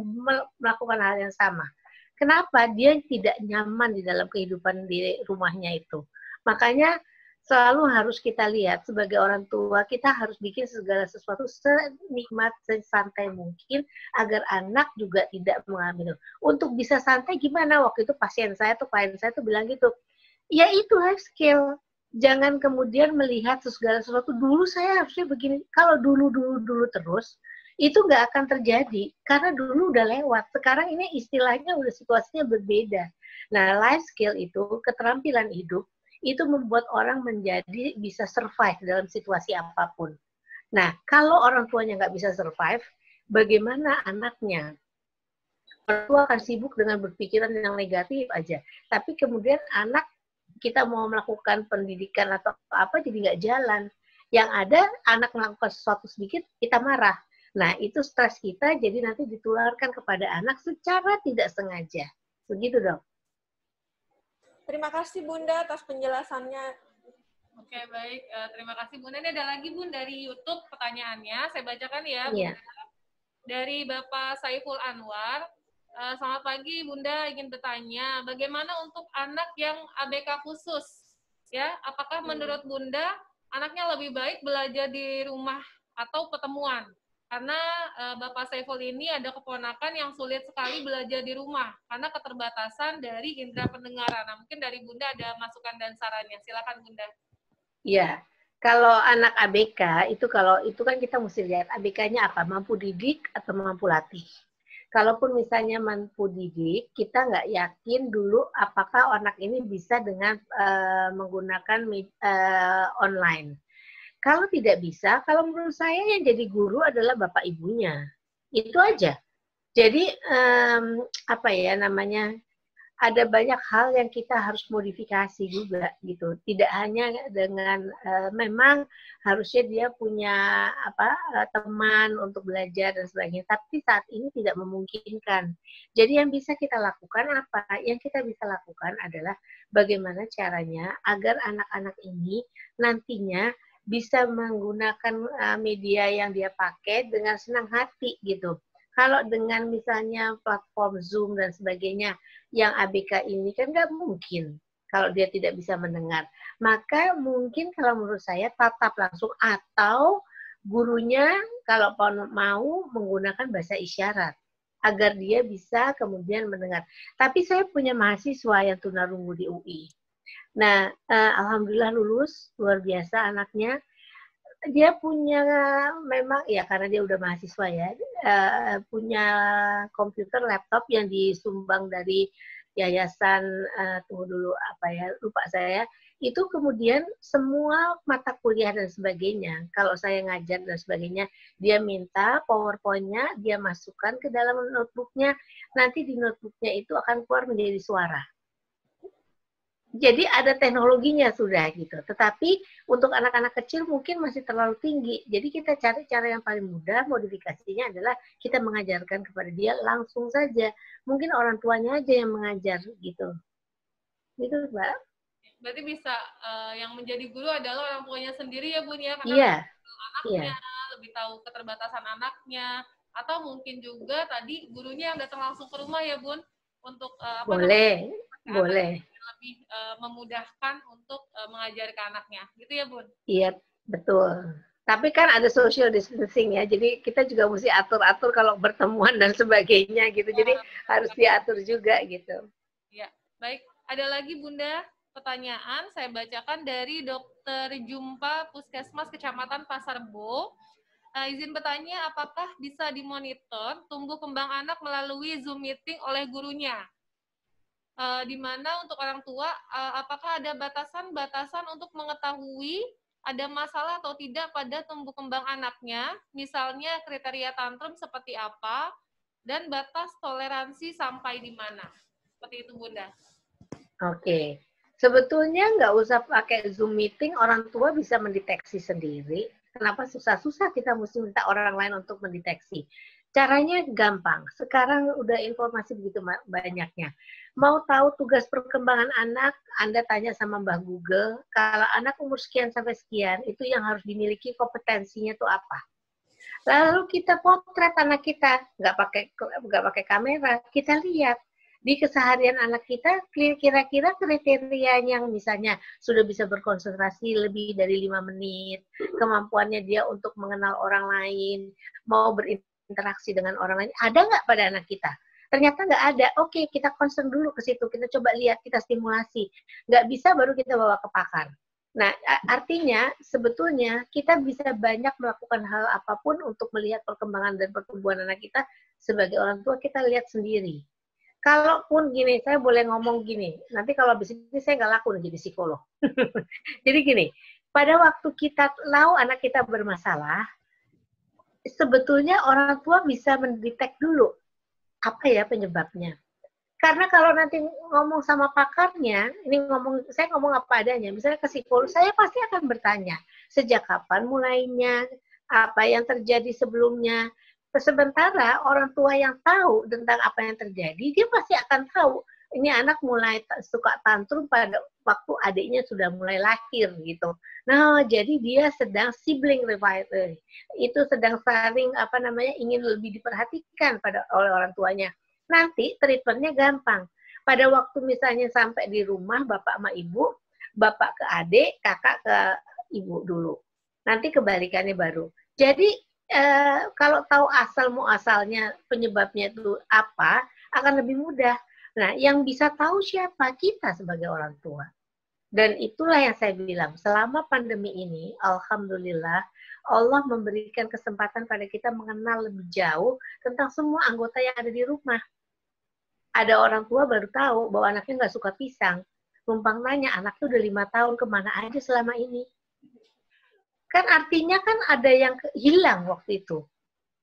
melakukan hal yang sama. Kenapa? Dia tidak nyaman di dalam kehidupan di rumahnya itu. Makanya selalu harus kita lihat sebagai orang tua, kita harus bikin segala sesuatu senikmat, sesantai mungkin agar anak juga tidak mengambil. Untuk bisa santai gimana? Waktu itu klien saya tuh bilang gitu, ya itu life skill. Jangan kemudian melihat segala sesuatu, dulu saya harusnya begini. Kalau dulu terus, itu nggak akan terjadi. Karena dulu udah lewat. Sekarang ini istilahnya udah situasinya berbeda. Nah, life skill itu keterampilan hidup, itu membuat orang menjadi bisa survive dalam situasi apapun. Nah, kalau orang tuanya nggak bisa survive, bagaimana anaknya? Orang tua akan sibuk dengan berpikiran yang negatif aja. Tapi kemudian anak kita mau melakukan pendidikan atau apa jadi nggak jalan. Yang ada anak melakukan sesuatu sedikit, kita marah. Nah, itu stres kita, jadi nanti ditularkan kepada anak secara tidak sengaja. Begitu, Dok. Terima kasih Bunda atas penjelasannya. Oke, baik. Terima kasih Bunda. Ini ada lagi Bun dari YouTube pertanyaannya. Saya bacakan ya. Iya. Bunda. Dari Bapak Saiful Anwar. Selamat pagi Bunda, ingin bertanya, bagaimana untuk anak yang ABK khusus? Ya, apakah menurut Bunda anaknya lebih baik belajar di rumah atau pertemuan? Karena Bapak Saiful ini ada keponakan yang sulit sekali belajar di rumah karena keterbatasan dari indera pendengaran. Nah, mungkin dari Bunda ada masukan dan sarannya. Silakan Bunda. Iya, kalau anak ABK itu kan kita mesti lihat ABK-nya apa, mampu didik atau mampu latih. Kalaupun misalnya mampu didik, kita nggak yakin dulu apakah anak ini bisa dengan menggunakan online. Kalau tidak bisa, kalau menurut saya yang jadi guru adalah bapak ibunya. Itu aja. Jadi ada banyak hal yang kita harus modifikasi juga gitu. Tidak hanya dengan memang harusnya dia punya teman untuk belajar dan sebagainya, tapi saat ini tidak memungkinkan. Jadi yang bisa kita lakukan apa? Yang kita bisa lakukan adalah bagaimana caranya agar anak-anak ini nantinya bisa menggunakan media yang dia pakai dengan senang hati gitu. Kalau dengan misalnya platform Zoom dan sebagainya, yang ABK ini kan nggak mungkin kalau dia tidak bisa mendengar. Maka mungkin kalau menurut saya tatap langsung atau gurunya kalau mau menggunakan bahasa isyarat agar dia bisa kemudian mendengar. Tapi saya punya mahasiswa yang tunarungu di UI. Nah, alhamdulillah lulus, luar biasa anaknya. Dia punya memang ya karena dia udah mahasiswa ya, punya komputer laptop yang disumbang dari yayasan tunggu dulu lupa saya, itu kemudian semua mata kuliah dan sebagainya kalau saya ngajar dan sebagainya dia minta PowerPoint-nya dia masukkan ke dalam notebook-nya, nanti di notebook-nya itu akan keluar menjadi suara. Jadi ada teknologinya sudah gitu. Tetapi untuk anak-anak kecil mungkin masih terlalu tinggi. Jadi kita cari cara yang paling mudah, modifikasinya adalah kita mengajarkan kepada dia langsung saja. Mungkin orang tuanya aja yang mengajar gitu. Gitu, Mbak. Berarti bisa yang menjadi guru adalah orang tuanya sendiri ya, Bun ya? Karena iya. Anaknya, lebih tahu keterbatasan anaknya. Atau mungkin juga tadi gurunya yang datang langsung ke rumah ya, Bun? Untuk boleh. Lebih memudahkan untuk mengajari ke anaknya, gitu ya Bun? Iya, betul. Tapi kan ada social distancing ya, jadi kita juga mesti atur-atur kalau bertemuan dan sebagainya gitu, jadi harus diatur juga gitu. Ya, baik. Ada lagi Bunda pertanyaan, saya bacakan dari Dr. Jumpa Puskesmas Kecamatan Pasar Bo. Izin bertanya, apakah bisa dimonitor tumbuh kembang anak melalui Zoom meeting oleh gurunya? Di mana untuk orang tua, apakah ada batasan-batasan untuk mengetahui ada masalah atau tidak pada tumbuh kembang anaknya, misalnya kriteria tantrum seperti apa, dan batas toleransi sampai di mana? Seperti itu, Bunda. Oke. Sebetulnya nggak usah pakai Zoom meeting, orang tua bisa mendeteksi sendiri. Kenapa susah-susah kita mesti minta orang lain untuk mendeteksi? Caranya gampang. Sekarang udah informasi begitu banyaknya. Mau tahu tugas perkembangan anak, Anda tanya sama Mbah Google. Kalau anak umur sekian sampai sekian, itu yang harus dimiliki kompetensinya itu apa. Lalu kita potret anak kita, nggak pakai kamera, kita lihat di keseharian anak kita kira-kira kriteria yang misalnya sudah bisa berkonsentrasi lebih dari 5 menit, kemampuannya dia untuk mengenal orang lain, mau berinteraksi dengan orang lain, ada nggak pada anak kita? Ternyata nggak ada. Oke, kita concern dulu ke situ, kita coba lihat, kita stimulasi. Nggak bisa baru kita bawa ke pakar. Nah, artinya sebetulnya kita bisa banyak melakukan hal apapun untuk melihat perkembangan dan pertumbuhan anak kita sebagai orang tua, kita lihat sendiri. Kalaupun gini, saya boleh ngomong gini, nanti kalau habis ini saya nggak laku jadi psikolog. Jadi gini, pada waktu kita tahu anak kita bermasalah, sebetulnya orang tua bisa mendetek dulu apa ya penyebabnya. Karena kalau nanti ngomong sama pakarnya, saya ngomong apa adanya, misalnya ke psikolog, saya pasti akan bertanya, sejak kapan mulainya, apa yang terjadi sebelumnya. Sementara orang tua yang tahu tentang apa yang terjadi, dia pasti akan tahu ini anak mulai suka tantrum pada waktu adiknya sudah mulai lahir gitu. Nah, jadi dia sedang sibling rivalry. Itu sedang saling ingin lebih diperhatikan oleh orang tuanya. Nanti treatmentnya gampang. Pada waktu misalnya sampai di rumah bapak sama ibu, bapak ke adik, kakak ke ibu dulu. Nanti kebalikannya baru. Jadi kalau tahu asal muasalnya penyebabnya itu apa, akan lebih mudah. Nah, yang bisa tahu siapa? Kita sebagai orang tua. Dan itulah yang saya bilang, selama pandemi ini, alhamdulillah, Allah memberikan kesempatan pada kita mengenal lebih jauh tentang semua anggota yang ada di rumah. Ada orang tua baru tahu bahwa anaknya nggak suka pisang. Numpang nanya, anaknya udah 5 tahun kemana aja selama ini. Kan artinya kan ada yang hilang waktu itu.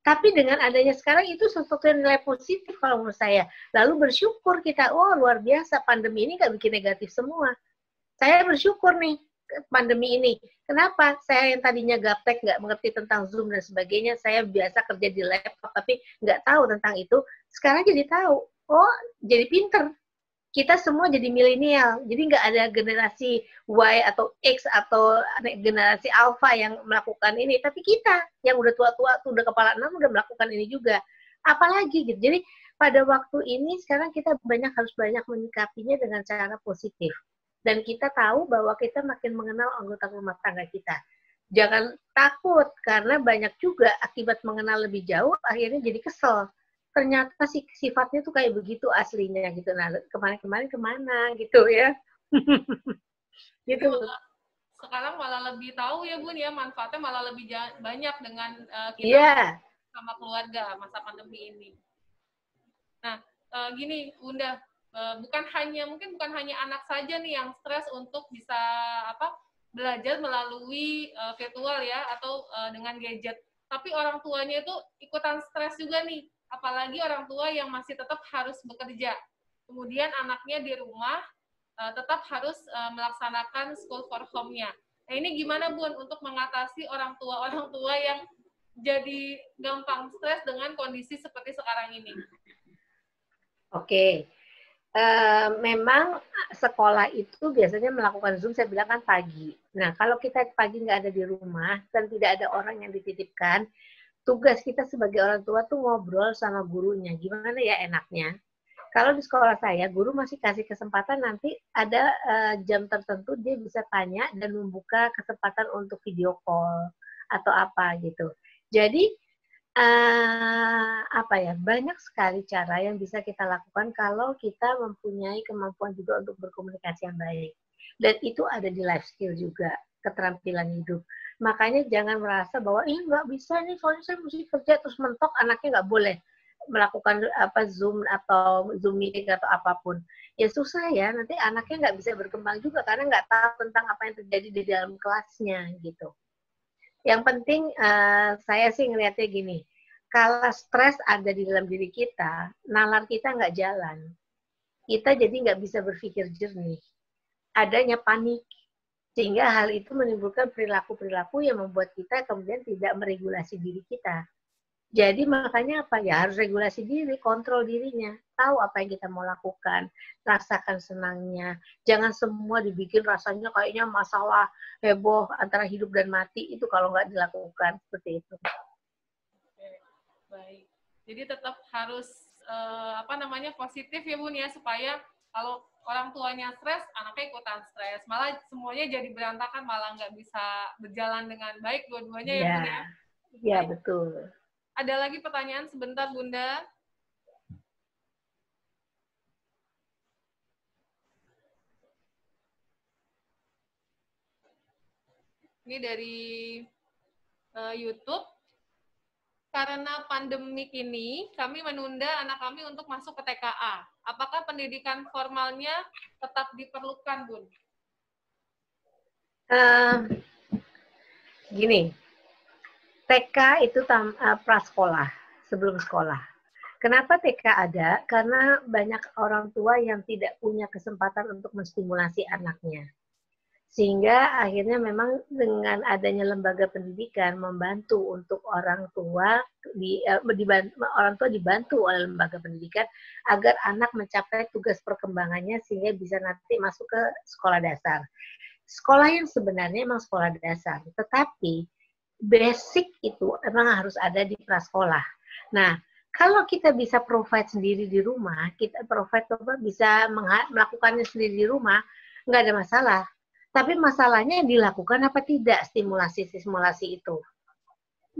Tapi dengan adanya sekarang itu sesuatu yang nilai positif kalau menurut saya. Lalu bersyukur kita, oh luar biasa pandemi ini nggak bikin negatif semua. Saya bersyukur nih pandemi ini. Kenapa? Saya yang tadinya gaptek, nggak mengerti tentang Zoom dan sebagainya, saya biasa kerja di laptop tapi nggak tahu tentang itu. Sekarang jadi tahu. Oh, jadi pinter. Kita semua jadi milenial, jadi nggak ada generasi Y atau X atau generasi Alpha yang melakukan ini, tapi kita yang udah tua-tua, udah kepala 6 udah melakukan ini juga. Apalagi gitu. Jadi pada waktu ini sekarang kita harus banyak menyikapinya dengan cara positif. Dan kita tahu bahwa kita makin mengenal anggota rumah tangga kita. Jangan takut, karena banyak juga akibat mengenal lebih jauh, akhirnya jadi kesel. Ternyata sifatnya tuh kayak begitu aslinya gitu. Nah, kemarin kemana gitu ya. Gitu. Sekarang malah lebih tahu ya Bun ya, manfaatnya malah lebih banyak dengan kita sama keluarga masa pandemi ini. Nah, gini Bunda, bukan hanya anak saja nih yang stres untuk bisa belajar melalui virtual ya atau dengan gadget, tapi orang tuanya itu ikutan stres juga nih. Apalagi orang tua yang masih tetap harus bekerja. Kemudian anaknya di rumah tetap harus melaksanakan school for home-nya. Nah, ini gimana Bun untuk mengatasi orang tua yang jadi gampang stres dengan kondisi seperti sekarang ini? Oke. Memang sekolah itu biasanya melakukan Zoom, saya bilang kan pagi. Nah, kalau kita pagi nggak ada di rumah dan tidak ada orang yang dititipkan, tugas kita sebagai orang tua tuh ngobrol sama gurunya. Gimana ya enaknya? Kalau di sekolah saya, guru masih kasih kesempatan nanti ada jam tertentu dia bisa tanya dan membuka kesempatan untuk video call atau apa gitu. Jadi banyak sekali cara yang bisa kita lakukan kalau kita mempunyai kemampuan juga untuk berkomunikasi yang baik. Dan itu ada di life skill juga, keterampilan hidup. Makanya jangan merasa bahwa nggak bisa nih, soalnya saya mesti kerja terus mentok, anaknya nggak boleh melakukan Zoom atau Zoom meeting atau apapun. Ya susah ya, nanti anaknya nggak bisa berkembang juga karena nggak tahu tentang apa yang terjadi di dalam kelasnya gitu. Yang penting saya sih ngelihatnya gini, kalau stres ada di dalam diri kita, nalar kita nggak jalan. Kita jadi nggak bisa berpikir jernih. Adanya panik. Sehingga hal itu menimbulkan perilaku-perilaku yang membuat kita kemudian tidak meregulasi diri kita. Jadi makanya apa ya, harus regulasi diri, kontrol dirinya, tahu apa yang kita mau lakukan, rasakan senangnya. Jangan semua dibikin rasanya kayaknya masalah heboh antara hidup dan mati, itu kalau nggak dilakukan seperti itu. Oke, baik. Jadi tetap harus positif ya Bun ya, supaya kalau orang tuanya stres, anaknya ikutan stres. Malah semuanya jadi berantakan, malah nggak bisa berjalan dengan baik dua-duanya ya Bun ya. Iya, betul. Ada lagi pertanyaan sebentar Bunda. Ini dari YouTube. Karena pandemik ini, kami menunda anak kami untuk masuk ke TKA. Apakah pendidikan formalnya tetap diperlukan, Bun? Gini, TK itu prasekolah, sebelum sekolah. Kenapa TK ada? Karena banyak orang tua yang tidak punya kesempatan untuk menstimulasi anaknya. Sehingga akhirnya memang dengan adanya lembaga pendidikan membantu untuk orang tua orang tua dibantu oleh lembaga pendidikan agar anak mencapai tugas perkembangannya sehingga bisa nanti masuk ke sekolah dasar. Sekolah yang sebenarnya memang sekolah dasar, tetapi basic itu memang harus ada di prasekolah. Nah, kalau kita bisa provide sendiri di rumah, kita bisa melakukannya sendiri di rumah, nggak ada masalah. Tapi masalahnya dilakukan apa tidak stimulasi itu.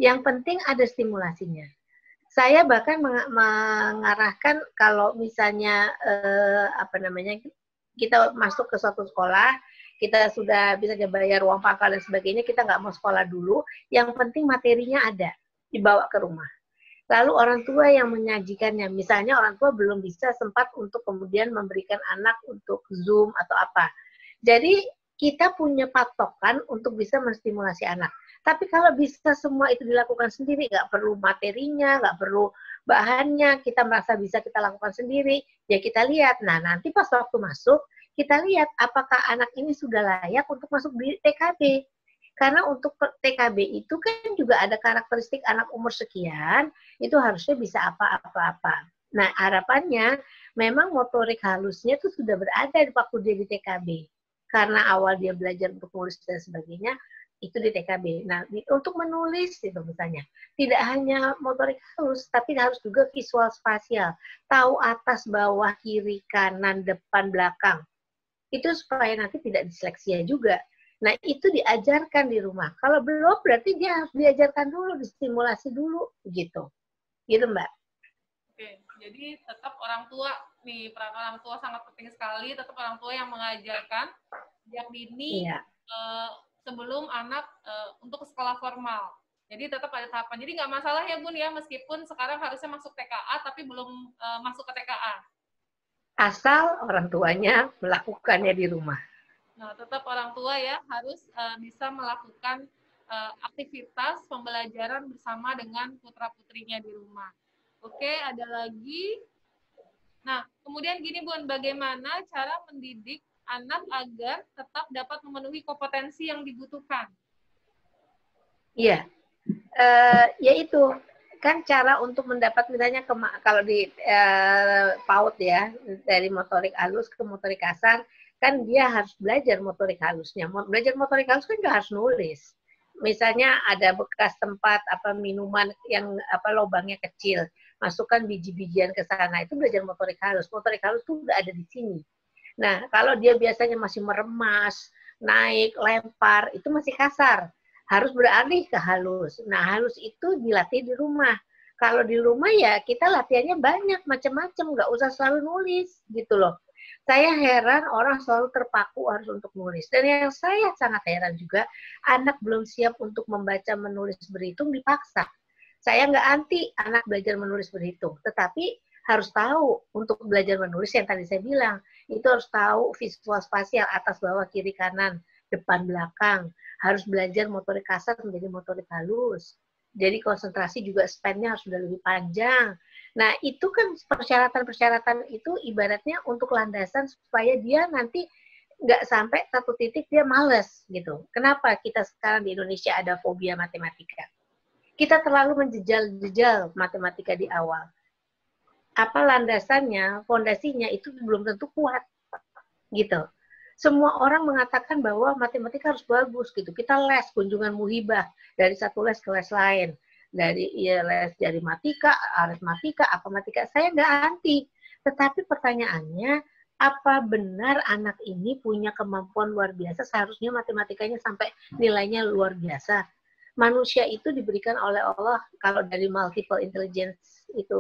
Yang penting ada stimulasinya. Saya bahkan mengarahkan kalau misalnya kita masuk ke suatu sekolah, kita sudah bisa bayar uang pangkal dan sebagainya, kita nggak mau sekolah dulu. Yang penting materinya ada, dibawa ke rumah. Lalu orang tua yang menyajikannya, misalnya orang tua belum bisa sempat untuk kemudian memberikan anak untuk Zoom atau apa. Jadi kita punya patokan untuk bisa menstimulasi anak. Tapi kalau bisa semua itu dilakukan sendiri, nggak perlu materinya, nggak perlu bahannya, kita merasa bisa kita lakukan sendiri, ya kita lihat. Nah, nanti pas waktu masuk, kita lihat apakah anak ini sudah layak untuk masuk di TKB. Karena untuk TKB itu kan juga ada karakteristik anak umur sekian, itu harusnya bisa apa-apa. Nah, harapannya memang motorik halusnya itu sudah berada di waktu dia di TKB. Karena awal dia belajar untuk menulis dan sebagainya, itu di TKB. Nah, untuk menulis itu misalnya, tidak hanya motorik halus, tapi harus juga visual spasial. Tahu atas, bawah, kiri, kanan, depan, belakang. Itu supaya nanti tidak disleksia juga. Nah, itu diajarkan di rumah. Kalau belum, berarti dia harus diajarkan dulu, distimulasi dulu, gitu. Gitu, Mbak. Oke, jadi tetap orang tua nih, peran orang tua sangat penting sekali. Tetap orang tua yang mengajarkan sejak dini sebelum anak untuk sekolah formal. Jadi tetap ada tahapan. Jadi nggak masalah ya Bun ya, meskipun sekarang harusnya masuk TKA tapi belum masuk ke TKA. Asal orang tuanya melakukannya di rumah. Nah, tetap orang tua ya harus bisa melakukan aktivitas pembelajaran bersama dengan putra-putrinya di rumah. Oke, ada lagi. Nah, kemudian gini Bun, bagaimana cara mendidik anak agar tetap dapat memenuhi kompetensi yang dibutuhkan? Iya, yaitu kan cara untuk mendapat misalnya kalau di PAUD ya, dari motorik halus ke motorik kasar, kan dia harus belajar motorik halusnya. Belajar motorik halus kan juga harus nulis. Misalnya ada bekas tempat minuman yang lubangnya kecil, masukkan biji-bijian ke sana, itu belajar motorik halus. Motorik halus itu udah ada di sini. Nah, kalau dia biasanya masih meremas, naik, lempar, itu masih kasar. Harus beralih ke halus. Nah, halus itu dilatih di rumah. Kalau di rumah ya kita latihannya banyak, macam-macam, nggak usah selalu nulis, gitu loh. Saya heran orang selalu terpaku harus untuk nulis. Dan yang saya sangat heran juga, anak belum siap untuk membaca, menulis, berhitung dipaksa. Saya nggak anti anak belajar menulis, berhitung. Tetapi harus tahu untuk belajar menulis yang tadi saya bilang. Itu harus tahu visual spasial, atas, bawah, kiri, kanan, depan, belakang. Harus belajar motorik kasar menjadi motorik halus. Jadi konsentrasi juga span-nya harus sudah lebih panjang. Nah, itu kan persyaratan-persyaratan itu ibaratnya untuk landasan supaya dia nanti nggak sampai satu titik dia males gitu. Kenapa kita sekarang di Indonesia ada fobia matematika? Kita terlalu menjejal matematika di awal. Apa landasannya, fondasinya itu belum tentu kuat gitu. Semua orang mengatakan bahwa matematika harus bagus gitu. Kita les kunjungan muhibah dari satu les ke les lain. Dari les dari matematika, aritmatika, matematika. Saya nggak anti. Tetapi pertanyaannya, apa benar anak ini punya kemampuan luar biasa? Seharusnya matematikanya sampai nilainya luar biasa. Manusia itu diberikan oleh Allah, kalau dari multiple intelligence itu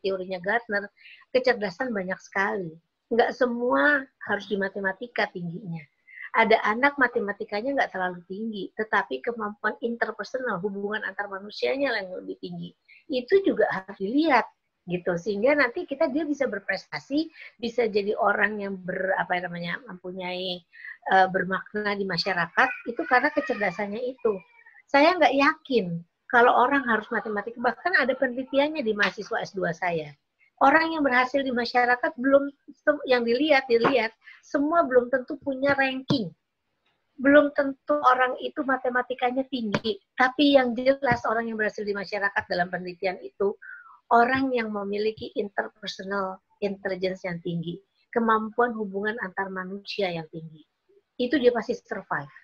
teorinya Gartner, kecerdasan banyak sekali. Nggak semua harus di matematika tingginya. Ada anak matematikanya nggak terlalu tinggi, tetapi kemampuan interpersonal, hubungan antar manusianya yang lebih tinggi. Itu juga harus dilihat, gitu. Sehingga nanti dia bisa berprestasi, bisa jadi orang yang mempunyai bermakna di masyarakat, itu karena kecerdasannya itu. Saya nggak yakin kalau orang harus matematika, bahkan ada penelitiannya di mahasiswa S2 saya. Orang yang berhasil di masyarakat belum yang dilihat semua belum tentu punya ranking. belum tentu orang itu matematikanya tinggi, tapi yang jelas orang yang berhasil di masyarakat dalam penelitian itu orang yang memiliki interpersonal intelligence yang tinggi, kemampuan hubungan antar manusia yang tinggi. Itu dia pasti survive.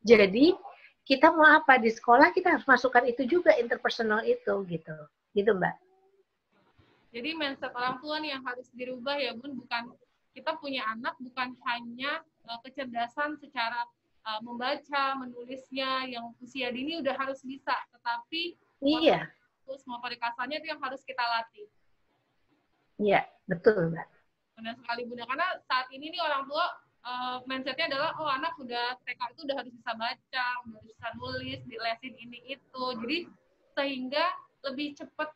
Jadi kita mau apa di sekolah, kita harus masukkan itu juga, interpersonal itu gitu Mbak. Jadi mindset orang tua nih yang harus dirubah ya Bun, bukan kita punya anak bukan hanya kecerdasan secara membaca, menulisnya yang usia dini udah harus bisa, tetapi iya, semua perikasannya itu yang harus kita latih. Iya, betul Mbak. Benar sekali Bunda, karena saat ini nih orang tua mindsetnya adalah oh anak udah TK itu udah harus bisa baca, udah harus bisa nulis, dilesin ini itu, jadi sehingga lebih cepat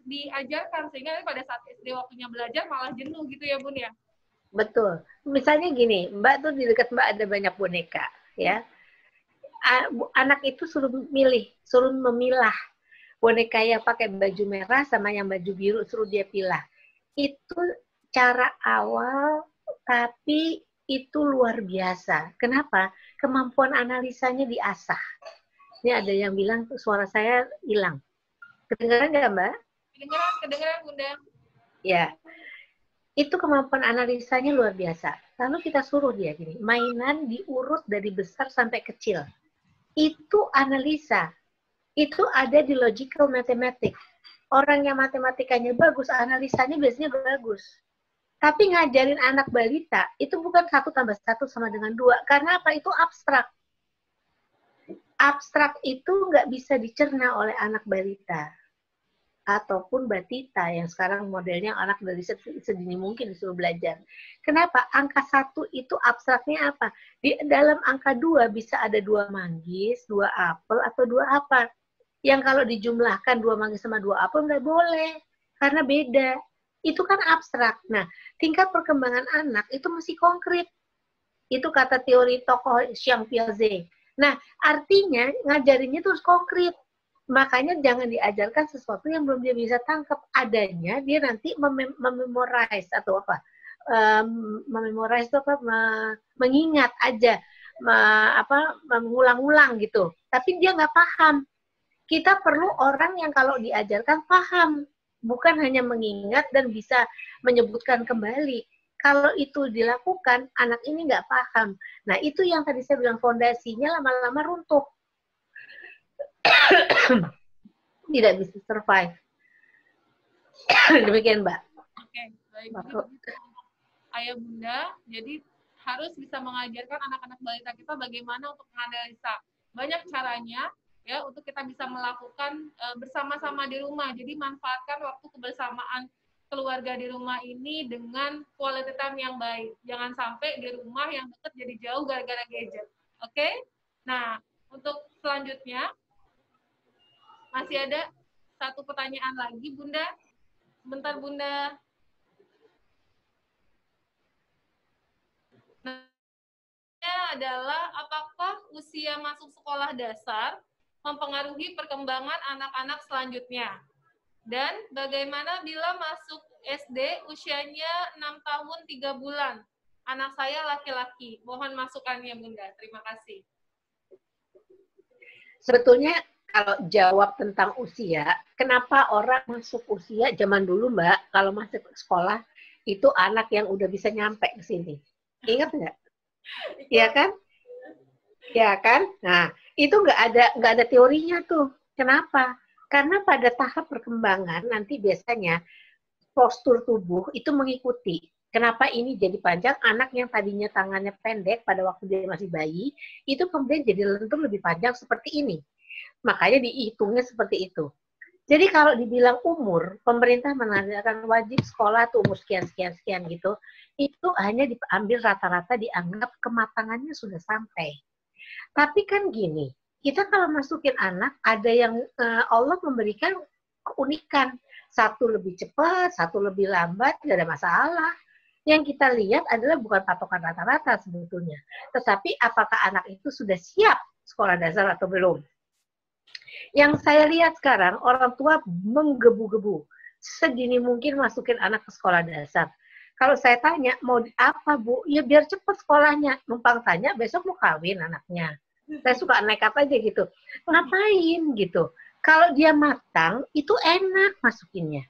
diajarkan, sehingga pada saat SD waktunya belajar malah jenuh gitu ya Bun ya. Betul. Misalnya gini, Mbak tuh di dekat Mbak ada banyak boneka ya. Anak itu suruh memilah boneka yang pakai baju merah sama yang baju biru, suruh dia pilah. Itu cara awal tapi itu luar biasa. Kenapa? Kemampuan analisanya diasah. Ini ada yang bilang suara saya hilang. Kedengaran nggak Mbak? Kedengaran Bunda. Ya, itu kemampuan analisanya luar biasa. Lalu kita suruh dia gini, mainan diurut dari besar sampai kecil. Itu analisa. Itu ada di logical mathematics. Orang yang matematikanya bagus, analisanya biasanya bagus. Tapi ngajarin anak balita, itu bukan 1 tambah 1 sama dengan 2. Karena apa? Itu abstrak. Abstrak itu nggak bisa dicerna oleh anak balita. Ataupun batita yang sekarang modelnya anak dari sedini mungkin disuruh belajar. Kenapa? Angka 1 itu abstraknya apa? Di dalam angka 2 bisa ada 2 manggis, 2 apel, atau 2 apa. Yang kalau dijumlahkan 2 manggis sama 2 apel nggak boleh. Karena beda. Itu kan abstrak. Nah, tingkat perkembangan anak itu masih konkret. Itu kata teori tokoh Jean Piaget. Nah, artinya ngajarinnya terus konkret. Makanya jangan diajarkan sesuatu yang belum dia bisa tangkap. Adanya dia nanti mememorize atau apa? Mememorize itu apa? Mengingat aja, mengulang-ulang gitu. Tapi dia nggak paham. Kita perlu orang yang kalau diajarkan paham, bukan hanya mengingat dan bisa menyebutkan kembali. Kalau itu dilakukan, anak ini nggak paham. Nah, itu yang tadi saya bilang fondasinya lama-lama runtuh. Tidak bisa survive. Demikian Mbak. Oke, baik. Ayah Bunda, jadi harus bisa mengajarkan anak-anak balita kita bagaimana untuk menganalisa. Banyak caranya ya untuk kita bisa melakukan bersama-sama di rumah. Jadi manfaatkan waktu kebersamaan keluarga di rumah ini dengan quality time yang baik. Jangan sampai di rumah yang dekat jadi jauh gara-gara gadget. Oke? Nah, untuk selanjutnya masih ada satu pertanyaan lagi, Bunda. Bentar, Bunda. Nah, adalah apakah usia masuk sekolah dasar mempengaruhi perkembangan anak-anak selanjutnya? Dan bagaimana bila masuk SD usianya 6 tahun 3 bulan? Anak saya laki-laki. Mohon masukannya, Bunda. Terima kasih. Sebetulnya kalau jawab tentang usia, kenapa orang masuk usia zaman dulu Mbak, kalau masuk sekolah itu anak yang udah bisa nyampe ke sini. Ingat nggak? Iya kan? Ya kan? Nah, itu nggak ada teorinya tuh. Kenapa? Karena pada tahap perkembangan nanti biasanya postur tubuh itu mengikuti. Kenapa ini jadi panjang? Anak yang tadinya tangannya pendek pada waktu dia masih bayi, itu kemudian jadi lentur lebih panjang seperti ini. Makanya dihitungnya seperti itu. Jadi kalau dibilang umur, pemerintah menandakan wajib sekolah tuh umur sekian gitu, itu hanya diambil rata-rata dianggap kematangannya sudah sampai. Tapi kan gini, kita kalau masukin anak, ada yang Allah memberikan keunikan. Satu lebih cepat, satu lebih lambat, tidak ada masalah. Yang kita lihat adalah bukan patokan rata-rata sebetulnya. Tetapi apakah anak itu sudah siap sekolah dasar atau belum? Yang saya lihat sekarang, orang tua menggebu-gebu. Sedini mungkin masukin anak ke sekolah dasar. Kalau saya tanya, mau apa Bu? Ya biar cepat sekolahnya. Numpang tanya, besok mau kawin anaknya. Saya suka nekat aja gitu. Ngapain gitu. Kalau dia matang, itu enak masukinnya.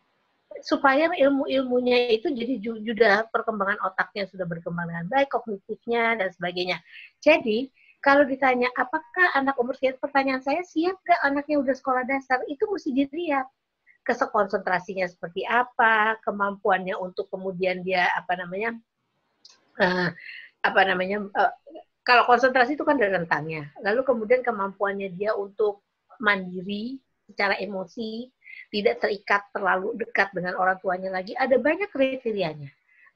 Supaya ilmu-ilmunya itu jadi sudah perkembangan otaknya sudah berkembang dengan baik, kognitifnya dan sebagainya. Jadi kalau ditanya apakah anak umur sekian, pertanyaan saya siap nggak anaknya udah sekolah dasar, itu mesti dilihat konsentrasinya seperti apa, kemampuannya untuk kemudian dia kalau konsentrasi itu kan ada rentangnya, lalu kemudian kemampuannya dia untuk mandiri secara emosi, tidak terikat terlalu dekat dengan orang tuanya lagi, ada banyak kriterianya.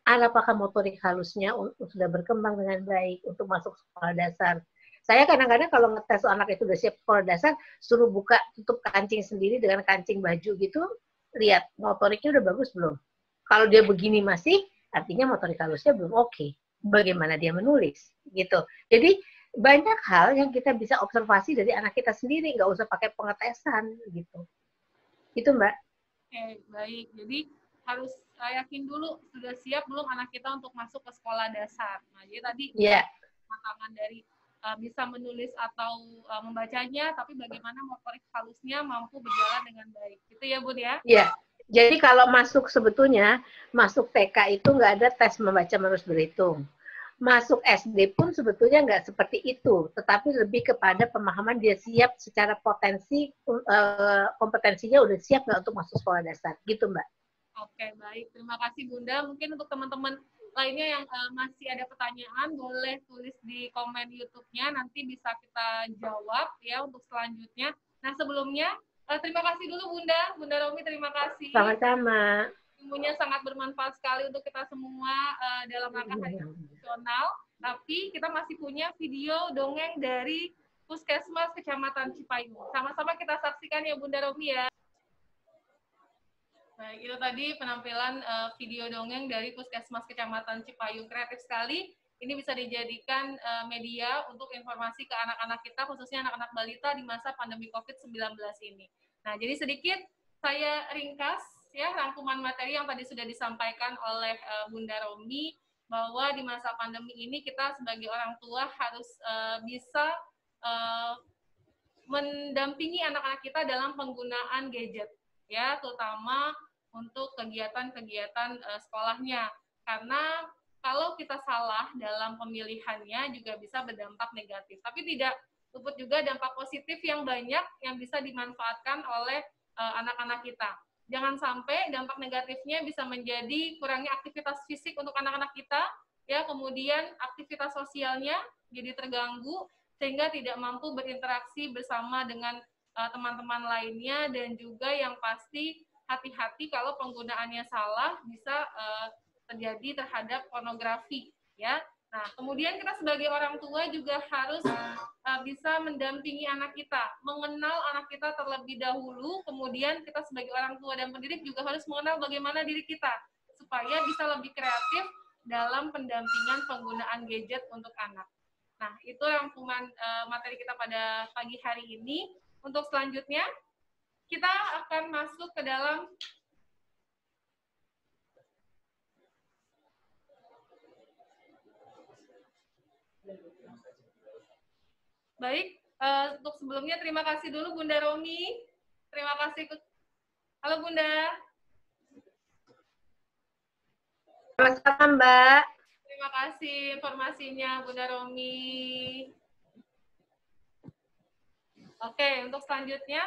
Apakah motorik halusnya sudah berkembang dengan baik untuk masuk sekolah dasar. Saya kadang-kadang kalau ngetes anak itu udah siap sekolah dasar, suruh buka tutup kancing sendiri dengan kancing baju gitu, lihat motoriknya udah bagus belum. Kalau dia begini masih, artinya motorik halusnya belum oke. Bagaimana dia menulis gitu. Jadi banyak hal yang kita bisa observasi dari anak kita sendiri, nggak usah pakai pengetesan gitu. Itu Mbak. Oke, baik. Jadi harus yakin dulu sudah siap belum anak kita untuk masuk ke sekolah dasar. Nah, jadi tadi tantangan dari bisa menulis atau membacanya, tapi bagaimana motorik halusnya mampu berjalan dengan baik. Gitu ya, Bun ya? Iya. Jadi kalau masuk sebetulnya, masuk TK itu nggak ada tes membaca menulis berhitung. Masuk SD pun sebetulnya nggak seperti itu, tetapi lebih kepada pemahaman dia siap secara potensi, kompetensinya udah siap nggak untuk masuk sekolah dasar. Gitu, Mbak. Oke, baik. Terima kasih, Bunda. Mungkin untuk teman-teman lainnya yang masih ada pertanyaan, boleh tulis di komen YouTube-nya, nanti bisa kita jawab ya untuk selanjutnya. Nah, sebelumnya, terima kasih dulu Bunda Romi, terima kasih. Sama-sama. Ilmunya sangat bermanfaat sekali untuk kita semua dalam rangka Hari Nasional. Tapi kita masih punya video dongeng dari Puskesmas Kecamatan Cipayung. Sama-sama kita saksikan ya Bunda Romi ya. Baik, itu tadi penampilan video dongeng dari Puskesmas Kecamatan Cipayung. Kreatif sekali. Ini bisa dijadikan media untuk informasi ke anak-anak kita, khususnya anak-anak balita di masa pandemi COVID-19 ini. Nah, jadi sedikit saya ringkas ya rangkuman materi yang tadi sudah disampaikan oleh Bunda Romi, bahwa di masa pandemi ini kita sebagai orang tua harus bisa mendampingi anak-anak kita dalam penggunaan gadget, ya, terutama untuk kegiatan-kegiatan sekolahnya. Karena kalau kita salah dalam pemilihannya juga bisa berdampak negatif. Tapi tidak luput juga dampak positif yang banyak yang bisa dimanfaatkan oleh anak-anak kita. Jangan sampai dampak negatifnya bisa menjadi kurangnya aktivitas fisik untuk anak-anak kita, ya, kemudian aktivitas sosialnya jadi terganggu sehingga tidak mampu berinteraksi bersama dengan teman-teman lainnya, dan juga yang pasti hati-hati kalau penggunaannya salah bisa terjadi terhadap pornografi, ya. Nah, kemudian kita sebagai orang tua juga harus bisa mendampingi anak kita, mengenal anak kita terlebih dahulu, kemudian kita sebagai orang tua dan pendidik juga harus mengenal bagaimana diri kita, supaya bisa lebih kreatif dalam pendampingan penggunaan gadget untuk anak. Nah, itu rangkuman materi kita pada pagi hari ini. Untuk selanjutnya, kita akan masuk ke dalam baik, untuk sebelumnya terima kasih dulu Bunda Romi. Terima kasih. Halo Bunda. Sama-sama Mbak. Terima kasih informasinya Bunda Romi. Oke, untuk selanjutnya